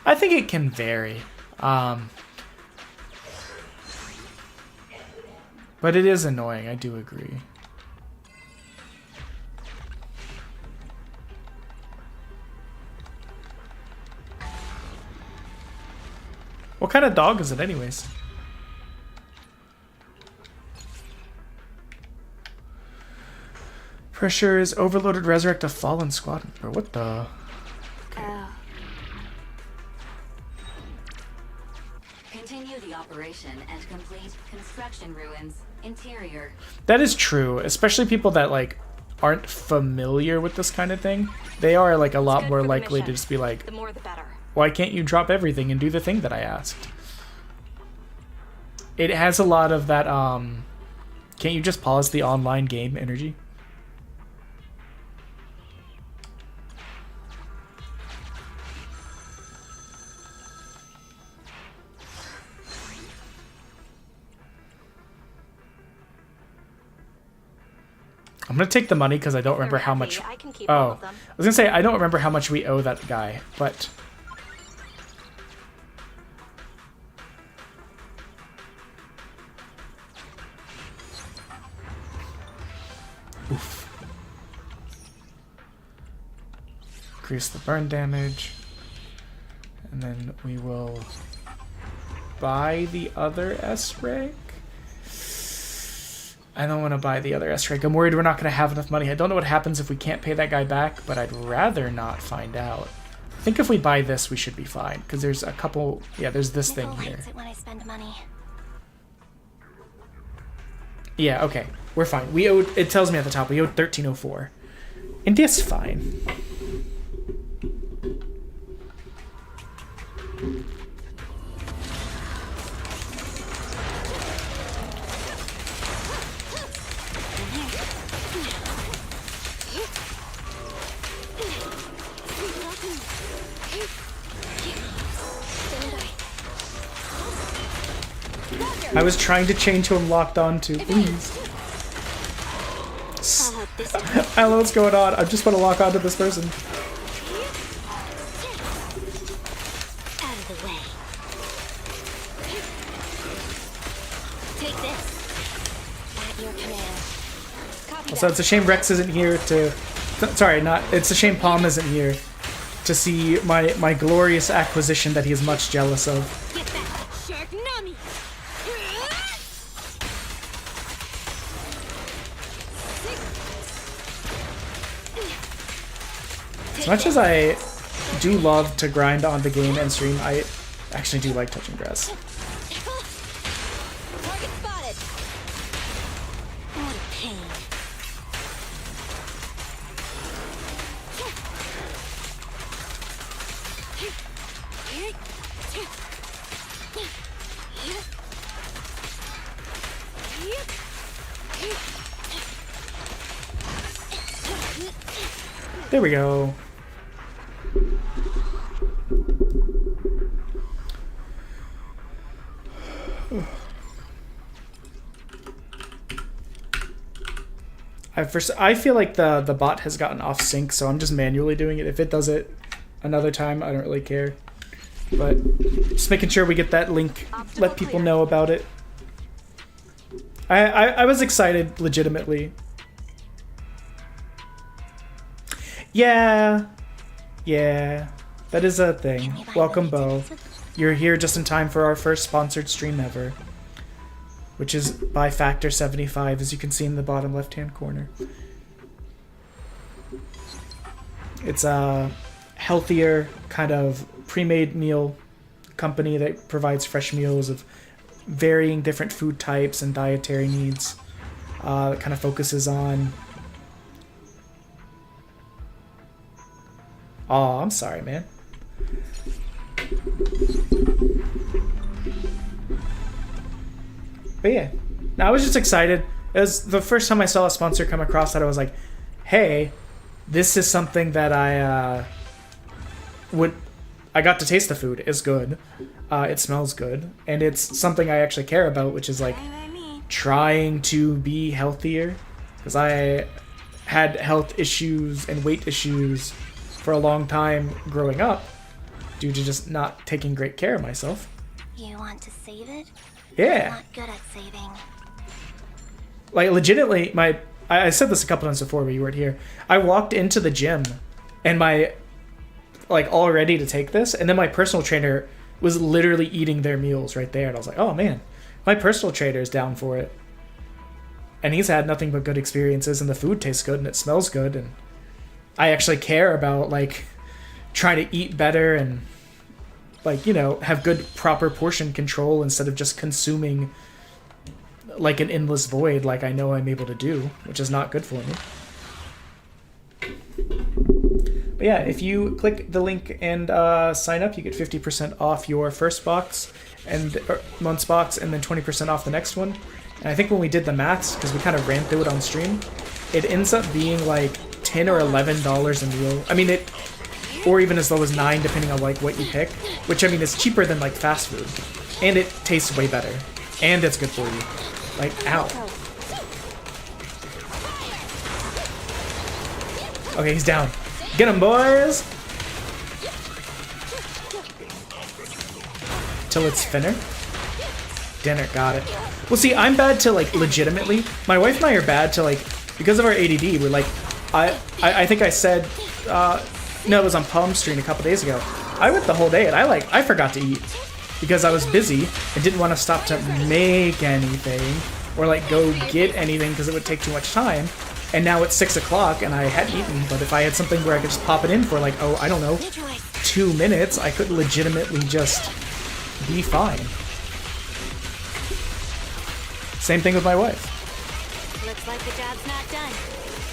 I think it can vary. But it is annoying, I do agree. What kind of dog is it anyways? Pressure is overloaded, resurrect a fallen squad. Or what the? Oh. Continue the operation and complete construction ruins. Interior. That is true, especially people that like aren't familiar with this kind of thing. They are like a lot more likely to just be like, The more the better. why can't you drop everything and do the thing that I asked? It has a lot of that can't you just pause the online game energy? I'm gonna take the money because I don't remember how much. I can keep all Oh, of them. I was gonna say I don't remember how much we owe that guy, but oof. Increase the burn damage, and then we will buy the other S rank. I don't want to buy the other S rank. I'm worried we're not going to have enough money. I don't know what happens if we can't pay that guy back, but I'd rather not find out. I think if we buy this, we should be fine. Because there's a couple... Yeah, there's this thing Nicole here. hates it when I spend money. Yeah, okay. We're fine. We owed... It tells me at the top, we owed 1304. And that's fine. I was trying to change who I'm locked on to. Please. Oh, this time. I don't know what's going on. I just want to lock onto this person. Out of the way. Take this. At your command. Copy So it's a shame Rex isn't here to... Sorry, not... It's a shame Palm isn't here to see my glorious acquisition that he is much jealous of. Get back, shark nami. As much as I do love to grind on the game and stream, I actually do like touching grass. Target spotted. What a pain. There we go. I feel like the bot has gotten off sync, so I'm just manually doing it. If it does it another time, I don't really care. But just making sure we get that link, let people know about it. I was excited, legitimately. Yeah, that is a thing. Welcome, Bo. You're here just in time for our first sponsored stream ever, which is by Factor 75, as you can see in the bottom left-hand corner. It's a healthier kind of pre-made meal company that provides fresh meals of varying different food types and dietary needs. It kind of focuses on... Oh, I'm sorry, man. But yeah, no, I was just excited. It was the first time I saw a sponsor come across that I was like, hey, this is something that I got to taste the food. It's good. It smells good. And it's something I actually care about, which is like trying to be healthier. Because I had health issues and weight issues for a long time growing up due to just not taking great care of myself. You want to save it? Yeah. I'm not good at saving. Like, legitimately, I said this a couple times before, but you weren't here. I walked into the gym and all ready to take this, and then my personal trainer was literally eating their meals right there, and I was like, oh man, my personal trainer is down for it. And he's had nothing but good experiences, and the food tastes good, and it smells good, and I actually care about, like, trying to eat better and, like, you know, have good proper portion control instead of just consuming like an endless void like I know I'm able to do, which is not good for me. But yeah, if you click the link and sign up, you get 50% off your first box and month's box, and then 20% off the next one. And I think when we did the maths, because we kind of ran through it on stream, it ends up being like $10 or $11 a meal. I mean, or even as low as $9, depending on like what you pick. Which, I mean, is cheaper than like fast food, and it tastes way better, and it's good for you. Like, ow. Okay, he's down. Get him, boys! Till it's thinner. Dinner, got it. Well, see, I'm bad to, like, legitimately. My wife and I are bad to, like, because of our ADD, we're like, I think I said, no, it was on Palm Stream a couple days ago. I went the whole day and I forgot to eat because I was busy and didn't want to stop to make anything or like go get anything because it would take too much time. And now it's 6 o'clock and I hadn't eaten, but if I had something where I could just pop it in for like, oh, I don't know, 2 minutes, I could legitimately just be fine. Same thing with my wife. Looks like the job's not done.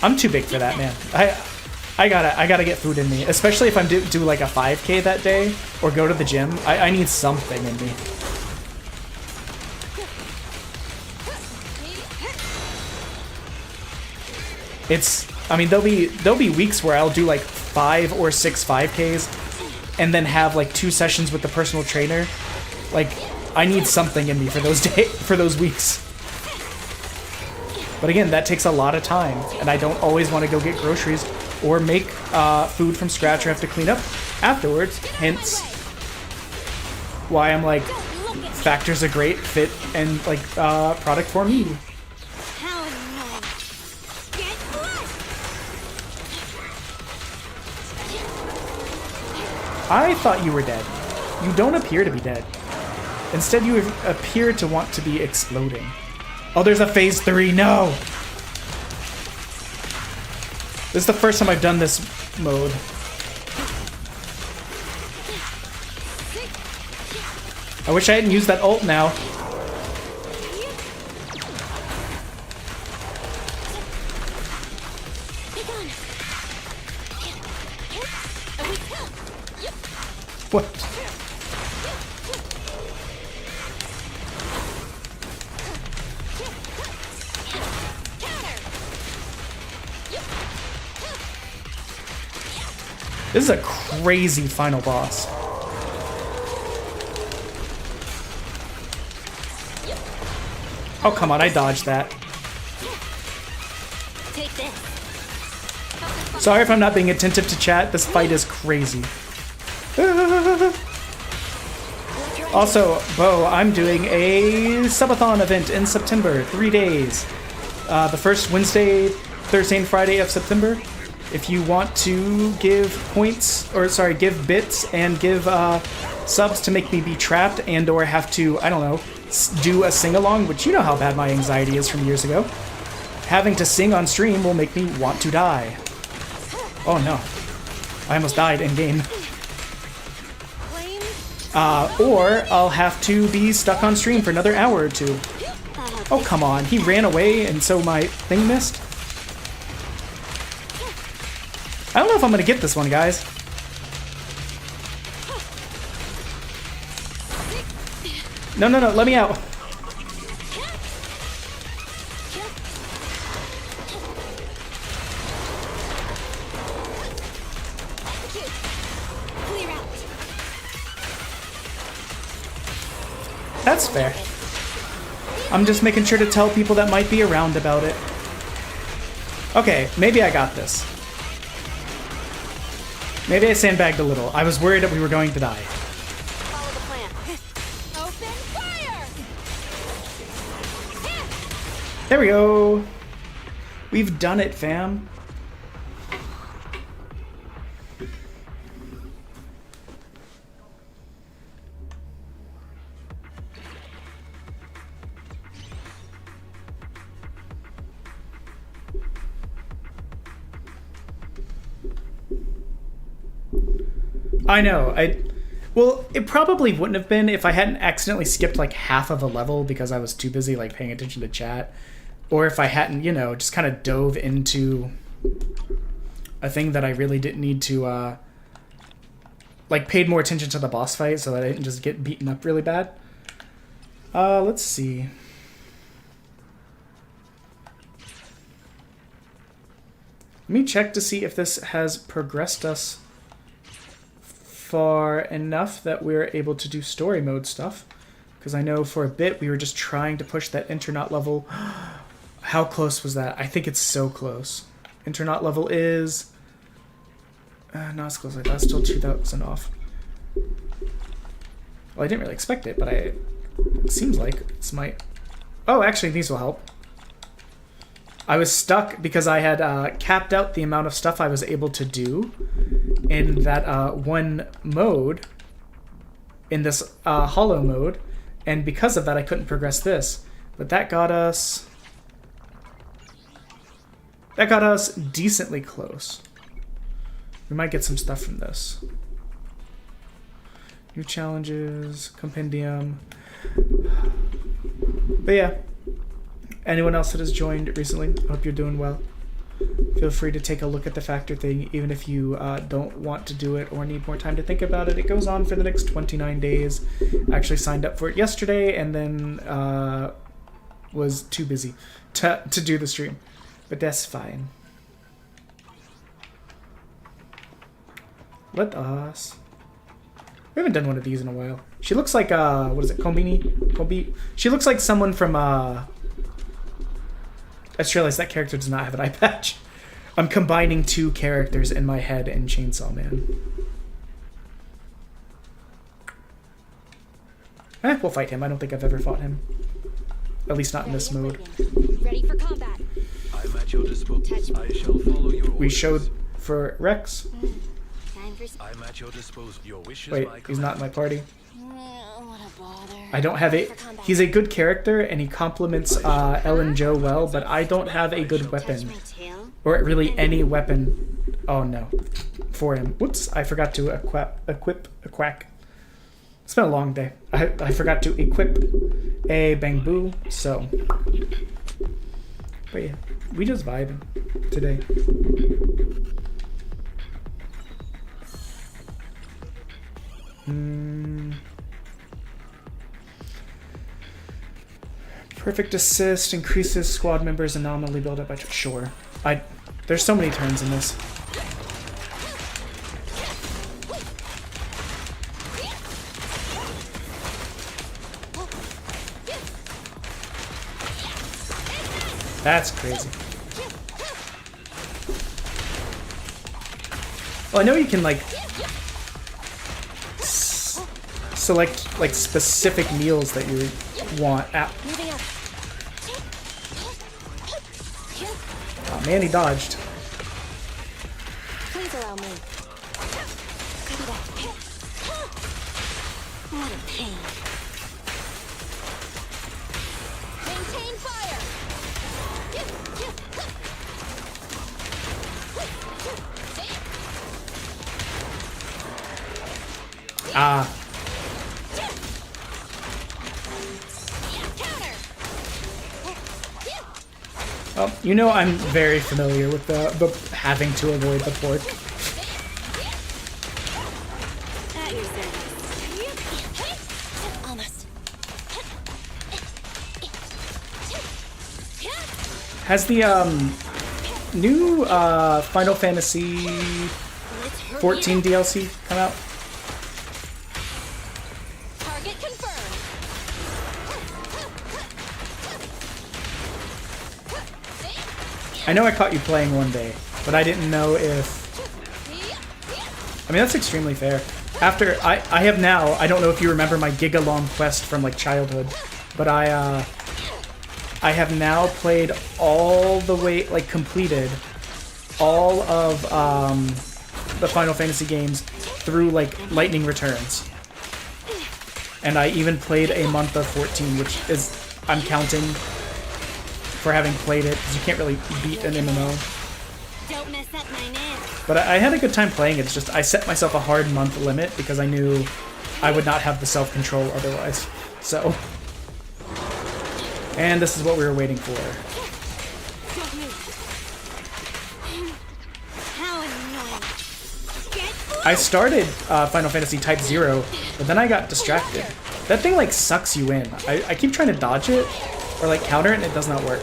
I'm too big for that, man. I gotta get food in me, especially if I'm do like a 5K that day or go to the gym. I need something in me. I mean, there'll be weeks where I'll do like 5 or 6 5Ks and then have like 2 sessions with the personal trainer. Like, I need something in me for those weeks. But again, that takes a lot of time, and I don't always want to go get groceries or make food from scratch or have to clean up afterwards. Hence, why I'm like, Factor's a great fit and like product for me. How annoying. Get blood. I thought you were dead. You don't appear to be dead. Instead, you appear to want to be exploding. Oh, there's a phase 3. No! This is the first time I've done this mode. I wish I hadn't used that ult now. What? This is a crazy final boss. Oh, come on, I dodged that. Take this. Sorry if I'm not being attentive to chat. This fight is crazy. Also, Bo, I'm doing a subathon event in September. 3 days. The first Wednesday, Thursday, and Friday of September. If you want to give points, or sorry, give bits and give subs to make me be trapped and or have to, I don't know, do a sing-along, which you know how bad my anxiety is from years ago. Having to sing on stream will make me want to die. Oh no. I almost died in-game. Or I'll have to be stuck on stream for another hour or 2. Oh, come on. He ran away and so my thing missed? I don't know if I'm gonna get this one, guys. No, let me out. That's fair. I'm just making sure to tell people that might be around about it. Okay, maybe I got this. Maybe I sandbagged a little. I was worried that we were going to die. Follow the plan. Open fire! There we go. We've done it, fam. I know. Well, it probably wouldn't have been if I hadn't accidentally skipped like half of a level because I was too busy like paying attention to chat, or if I hadn't, you know, just kind of dove into a thing that I really didn't need to like paid more attention to the boss fight so that I didn't just get beaten up really bad. Let's see. Let me check to see if this has progressed us far enough that we're able to do story mode stuff. Because I know for a bit we were just trying to push that Internaut level. How close was that? I think it's so close. Internaut level is... not as close as I thought. Still 2,000 off. Well, I didn't really expect it, but it seems like this might... Oh, actually, these will help. I was stuck because I had capped out the amount of stuff I was able to do in that one mode, in this hollow mode, and because of that I couldn't progress this. But that got us decently close. We might get some stuff from this. New challenges, compendium. But yeah, anyone else that has joined recently, I hope you're doing well. Feel free to take a look at the factor thing, even if you don't want to do it or need more time to think about it. It goes on for the next 29 days. I actually signed up for it yesterday and then was too busy to do the stream. But that's fine. Let us... We haven't done one of these in a while. She looks like, what is it, Kombini? She looks like someone from, I just realized that character does not have an eye patch. I'm combining two characters in my head in Chainsaw Man. We'll fight him. I don't think I've ever fought him. At least not in this mode. Ready for combat. I'm at your disposal. I shall follow your orders. We showed for Rex. Time for I'm at your disposal. Your wishes. Wait, my he's not in my party. what a bother. I don't have a... He's a good character, and he complements Ellen Joe well, but I don't have a good weapon. My tail? Or really any weapon. Oh, no. For him. Whoops, I forgot to equip a quack. It's been a long day. I forgot to equip a Bang Boo, so... But yeah, we just vibing today. Perfect assist increases squad members anomaly build up by sure. There's so many turns in this. That's crazy. Well, I know you can like select like specific meals that you want. Moving up. Oh man, he dodged. Please allow me. Copy that. What a pain. Maintain fire. Ah. Well, you know I'm very familiar with the having to avoid the pork. At your service. Almost. Has the new Final Fantasy Let's hurry 14 up. DLC come out? Target confirmed. I know I caught you playing one day, but I didn't know if... I mean, that's extremely fair. After, I have now, I don't know if you remember my giga-long quest from, like, childhood, but I have now played all the way, like, completed all of the Final Fantasy games through, like, Lightning Returns. And I even played a month of 14, which is, I'm counting for having played it, because you can't really beat an MMO. Don't mess up my name. But I had a good time playing it. It's just I set myself a hard month limit because I knew I would not have the self-control otherwise. So... And this is what we were waiting for. Don't move. How annoying. Get I started Final Fantasy Type 0, but then I got distracted. That thing, like, sucks you in. I keep trying to dodge it, or, like, counter it, and it does not work.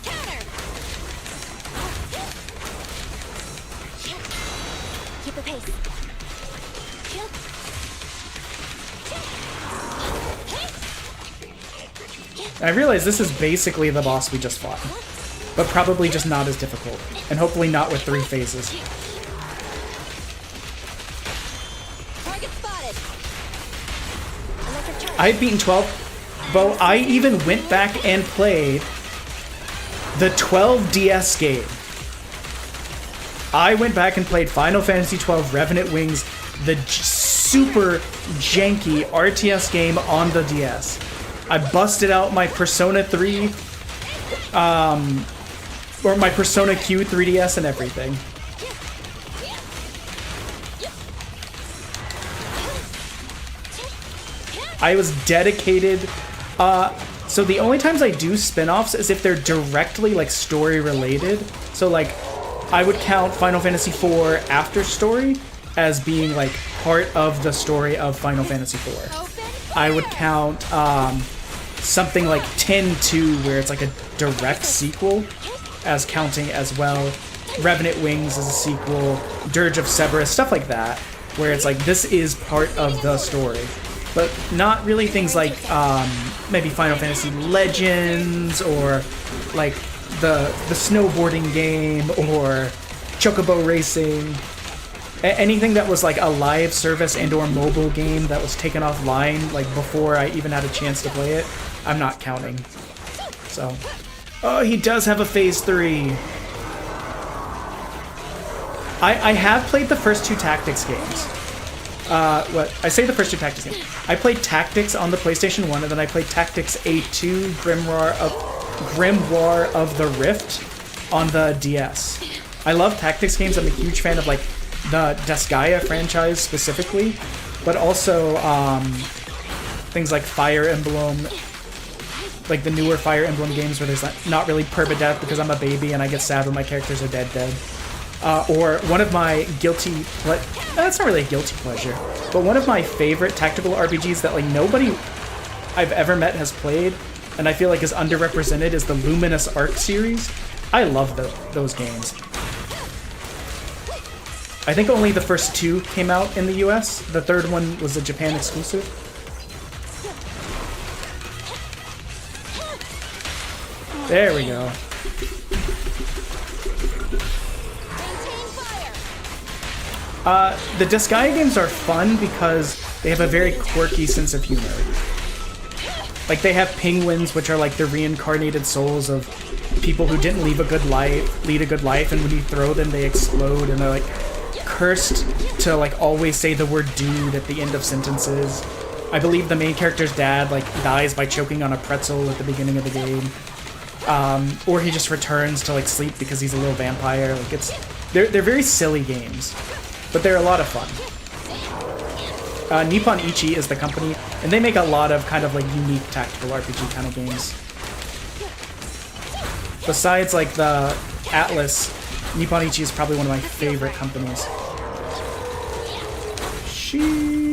counter. Keep the pace. And I realize this is basically the boss we just fought, but probably just not as difficult, and hopefully not with 3 phases. Target spotted. Electric charge. I had beaten 12, but I even went back and played the 12 DS game. I went back and played Final Fantasy XII Revenant Wings, the super janky RTS game on the DS. I busted out my Persona 3, or my Persona Q 3DS and everything. I was dedicated. So the only times I do spin-offs is if they're directly like story related. So like I would count Final Fantasy IV After Story as being like part of the story of Final Fantasy IV. I would count something like 10-2 where it's like a direct sequel as counting as well. Revenant Wings is a sequel, Dirge of Cerberus, stuff like that, where it's like this is part of the story. But not really things like maybe Final Fantasy Legends or like the snowboarding game or Chocobo Racing. Anything that was like a live service and or mobile game that was taken offline like before I even had a chance to play it, I'm not counting. So, oh, he does have a Phase 3. I have played the first 2 Tactics games. I say the first 2 Tactics games. I played Tactics on the PlayStation 1, and then I played Tactics A2 Grimoire of the Rift on the DS. I love Tactics games. I'm a huge fan of like the Disgaea franchise specifically, but also things like Fire Emblem, like the newer Fire Emblem games where there's like not really permadeath because I'm a baby and I get sad when my characters are dead. Or one of my that's not really a guilty pleasure, but one of my favorite tactical RPGs that like nobody I've ever met has played, and I feel like is underrepresented, is the Luminous Arc series. I love those games. I think only the first 2 came out in the US. The third one was a Japan exclusive. There we go. The Disgaea games are fun because they have a very quirky sense of humor. Like, they have penguins, which are like the reincarnated souls of people who didn't lead a good life, and when you throw them, they explode, and they're like cursed to like always say the word dude at the end of sentences. I believe the main character's dad like dies by choking on a pretzel at the beginning of the game. Or he just returns to like sleep because he's a little vampire. Like they're very silly games, but they're a lot of fun. Nippon Ichi is the company, and they make a lot of kind of like unique tactical RPG kind of games. Besides like the Atlas, Nippon Ichi is probably one of my favorite companies. Sheesh.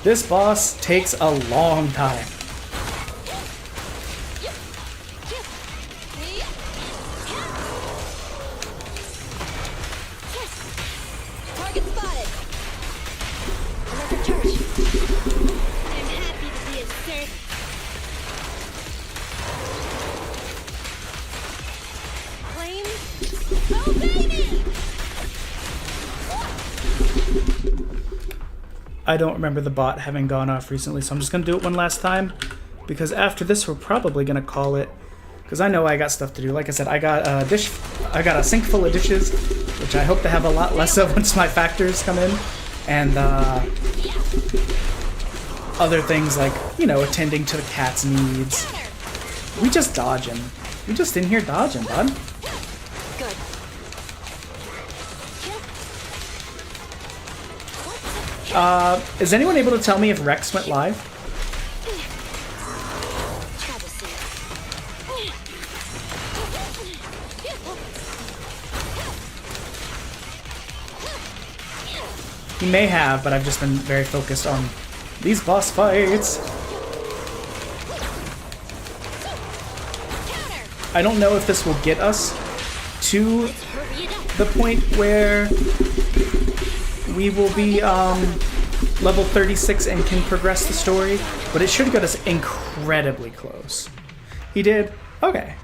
This boss takes a long time. Target spotted. Another charge. I'm happy to be of service. Flame. Oh baby! I don't remember the bot having gone off recently, so I'm just gonna do it one last time, because after this we're probably gonna call it, because I know I got stuff to do. Like I said, I got a sink full of dishes, which I hope to have a lot less of once my factors come in, and other things like, you know, attending to the cat's needs. We just dodging. We just in here dodging, bud. Good. Is anyone able to tell me if Rex went live? He may have, but I've just been very focused on these boss fights. I don't know if this will get us to the point where we will be level 36 and can progress the story, but it should get us incredibly close. He did? Okay.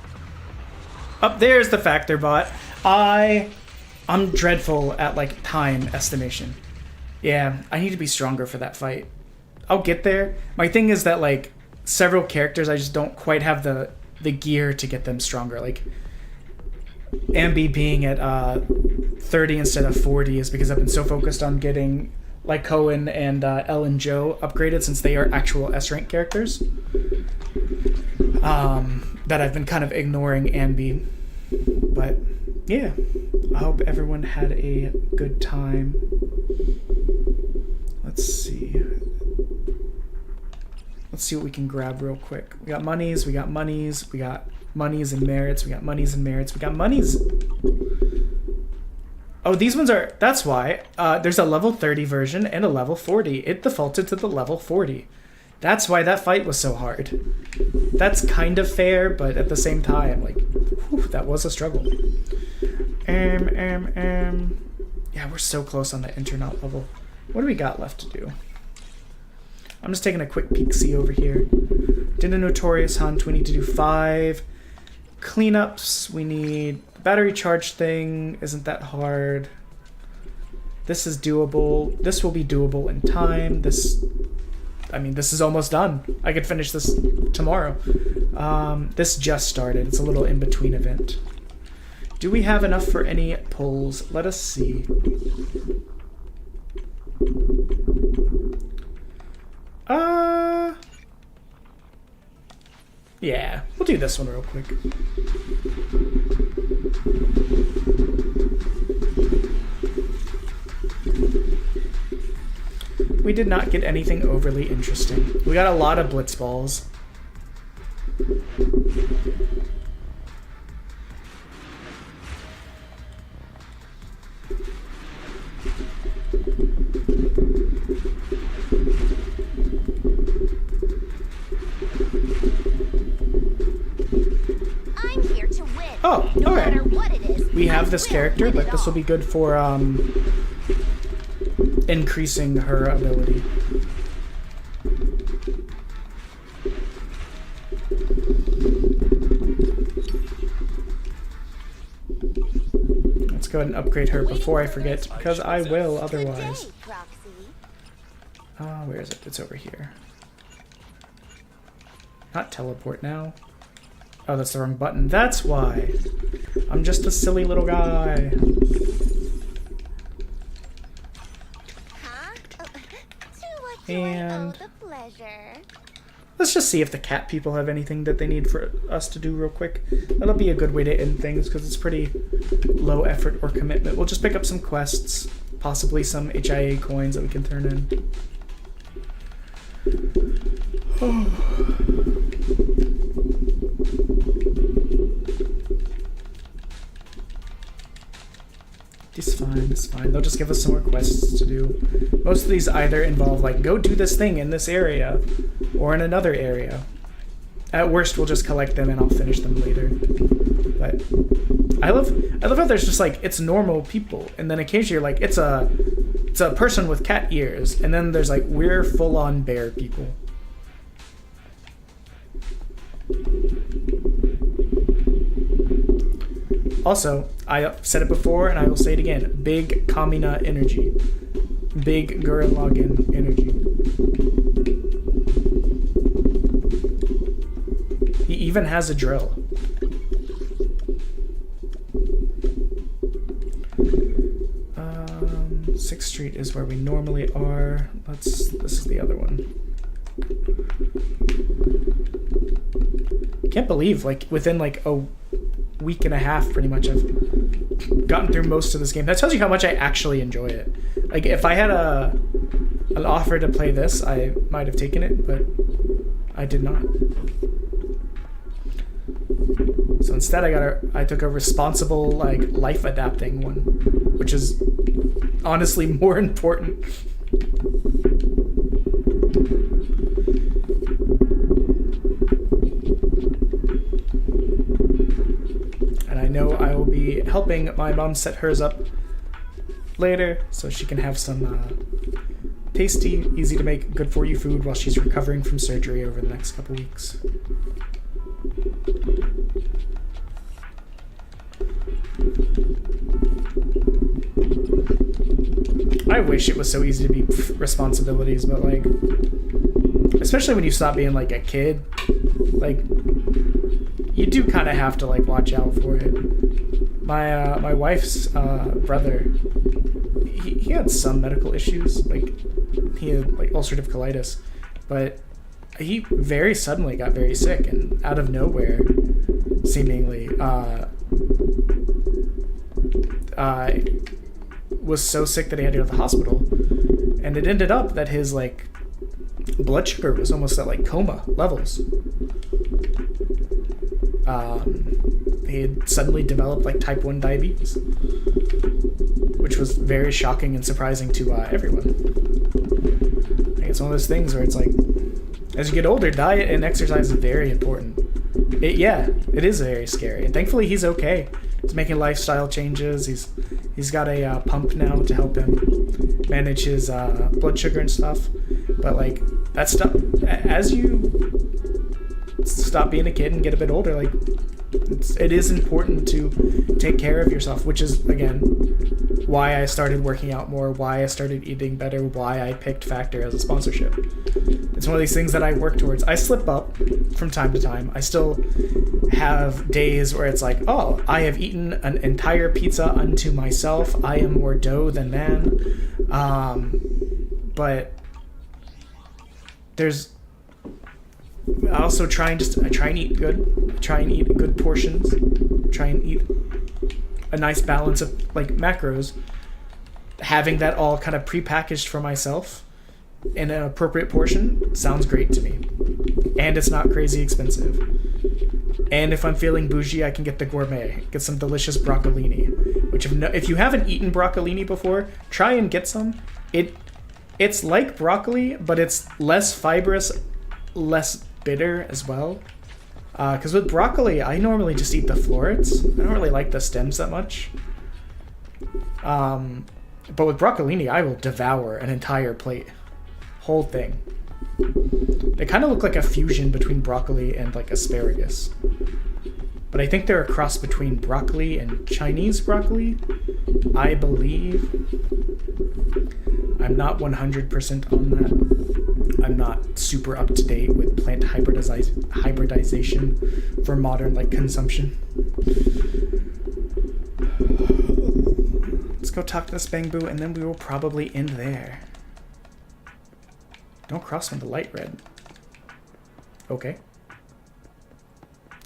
Up there's the factor bot. I'm dreadful at like time estimation. Yeah, I need to be stronger for that fight. I'll get there. My thing is that like several characters, I just don't quite have the gear to get them stronger. Like Ambi being at 30 instead of 40 is because I've been so focused on getting like Cohen and Elle and Joe upgraded, since they are actual S-rank characters, that I've been kind of ignoring Ambi. But yeah, I hope everyone had a good time. Let's see. Let's see what we can grab real quick. We got monies, we got monies, we got monies and merits, we got monies and merits, we got monies. Oh, these ones are, that's why. There's a level 30 version and a level 40. It defaulted to the level 40. That's why that fight was so hard. That's kind of fair, but at the same time, like, whew, that was a struggle. Yeah, we're so close on the Internaut level. What do we got left to do? I'm just taking a quick peek-see over here. Did a Notorious Hunt. We need to do 5 cleanups. We need the battery charge thing. Isn't that hard? This is doable. This will be doable in time. This is almost done. I could finish this tomorrow. This just started. It's a little in-between event. Do we have enough for any pulls? Let us see. Yeah, we'll do this one real quick. We did not get anything overly interesting. We got a lot of blitz balls. Oh, No okay. matter what it is, We have I this will character, win but it this will all. be good for increasing her ability. Let's go ahead and upgrade her before I forget, because I will otherwise. Good day, Roxy. Where is it? It's over here. Not teleport now. Oh, that's the wrong button. That's why. I'm just a silly little guy. Huh? Oh, to what do And- I owe the pleasure? Let's just see if the cat people have anything that they need for us to do real quick. That'll be a good way to end things because it's pretty low effort or commitment. We'll just pick up some quests, possibly some HIA coins that we can turn in. It's fine, it's fine. They'll just give us some more quests to do. Most of these either involve, like, go do this thing in this area, or in another area. At worst, we'll just collect them and I'll finish them later. But I love how there's just, like, it's normal people, and then occasionally you're like, it's a person with cat ears, and then there's, like, we're full-on bear people. Also, I said it before and I will say it again. Big Kamina energy. Big Gurren Lagann energy. He even has a drill. Sixth Street is where we normally are. This is the other one. Can't believe, like, within like a week and a half pretty much I've gotten through most of this game. That tells you how much I actually enjoy it. Like, if I had an offer to play this, I might have taken it, but I did not. So instead I took a responsible, like, life adapting one, which is honestly more important. I know I will be helping my mom set hers up later so she can have some tasty, easy to make, good for you food while she's recovering from surgery over the next couple weeks. I wish it was so easy to be responsibilities, but, like, especially when you stop being like a kid, like, you do kind of have to, like, watch out for it. My wife's brother, he had some medical issues, like, he had, like, ulcerative colitis, but he very suddenly got very sick, and out of nowhere, seemingly, was so sick that he had to go to the hospital, and it ended up that his like blood sugar was almost at like coma levels. He had suddenly developed like type 1 diabetes, which was very shocking and surprising to everyone. Like, it's one of those things where it's like, as you get older, diet and exercise is very important. It is very scary, and thankfully he's okay. He's making lifestyle changes. He's got a pump now to help him manage his blood sugar and stuff. But like that stuff, as you stop being a kid and get a bit older, like it is important to take care of yourself, which is again why I started working out more, why I started eating better, why I picked Factor as a sponsorship. It's one of these things that I work towards. I slip up from time to time. I still have days where it's like, oh, I have eaten an entire pizza unto myself. I am more dough than man. But there's I also try and eat good. I try and eat good portions. Try and eat a nice balance of like macros. Having that all kind of prepackaged for myself in an appropriate portion sounds great to me. And it's not crazy expensive. And if I'm feeling bougie, I can get the gourmet. Get some delicious broccolini. Which if you haven't eaten broccolini before, try and get some. It's like broccoli, but it's less fibrous, less bitter as well. Because with broccoli, I normally just eat the florets. I don't really like the stems that much. But with broccolini, I will devour an entire plate. Whole thing. They kind of look like a fusion between broccoli and like asparagus. But I think they're a cross between broccoli and Chinese broccoli, I believe. I'm not 100% on that. I'm not super up to date with plant hybridization for modern like consumption. Let's go talk to this Bangbu, and then we will probably end there. Don't cross when the light red. Okay.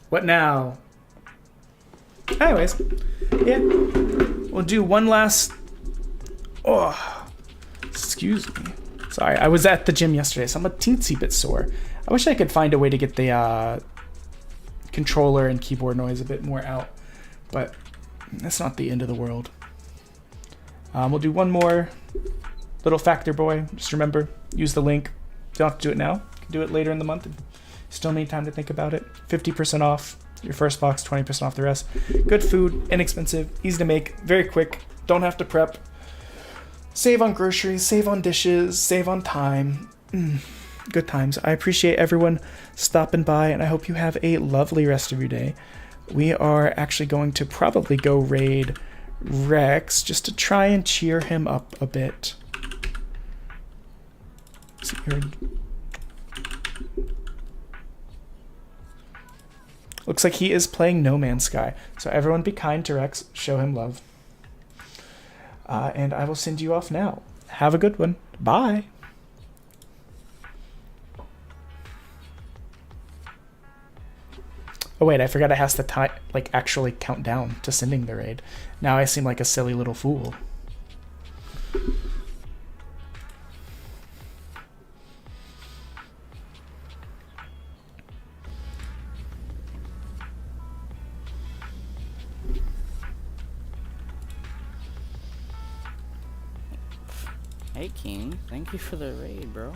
What now? Anyways, yeah. We'll do one last... Oh, excuse me. Sorry, I was at the gym yesterday, so I'm a teensy bit sore. I wish I could find a way to get the controller and keyboard noise a bit more out, but that's not the end of the world. We'll do one more little Factor Boy. Just remember, use the link. You don't have to do it now. You can do it later in the month. And still need time to think about it. 50% off your first box, 20% off the rest. Good food, inexpensive, easy to make, very quick. Don't have to prep. Save on groceries, save on dishes, save on time. Good times. I appreciate everyone stopping by, and I hope you have a lovely rest of your day. We are actually going to probably go raid Rex just to try and cheer him up a bit. Looks like he is playing No Man's Sky. So everyone be kind to Rex. Show him love. And I will send you off now. Have a good one. Bye. Oh wait, I forgot it has to actually count down to sending the raid. Now I seem like a silly little fool. Hey King, thank you for the raid, bro.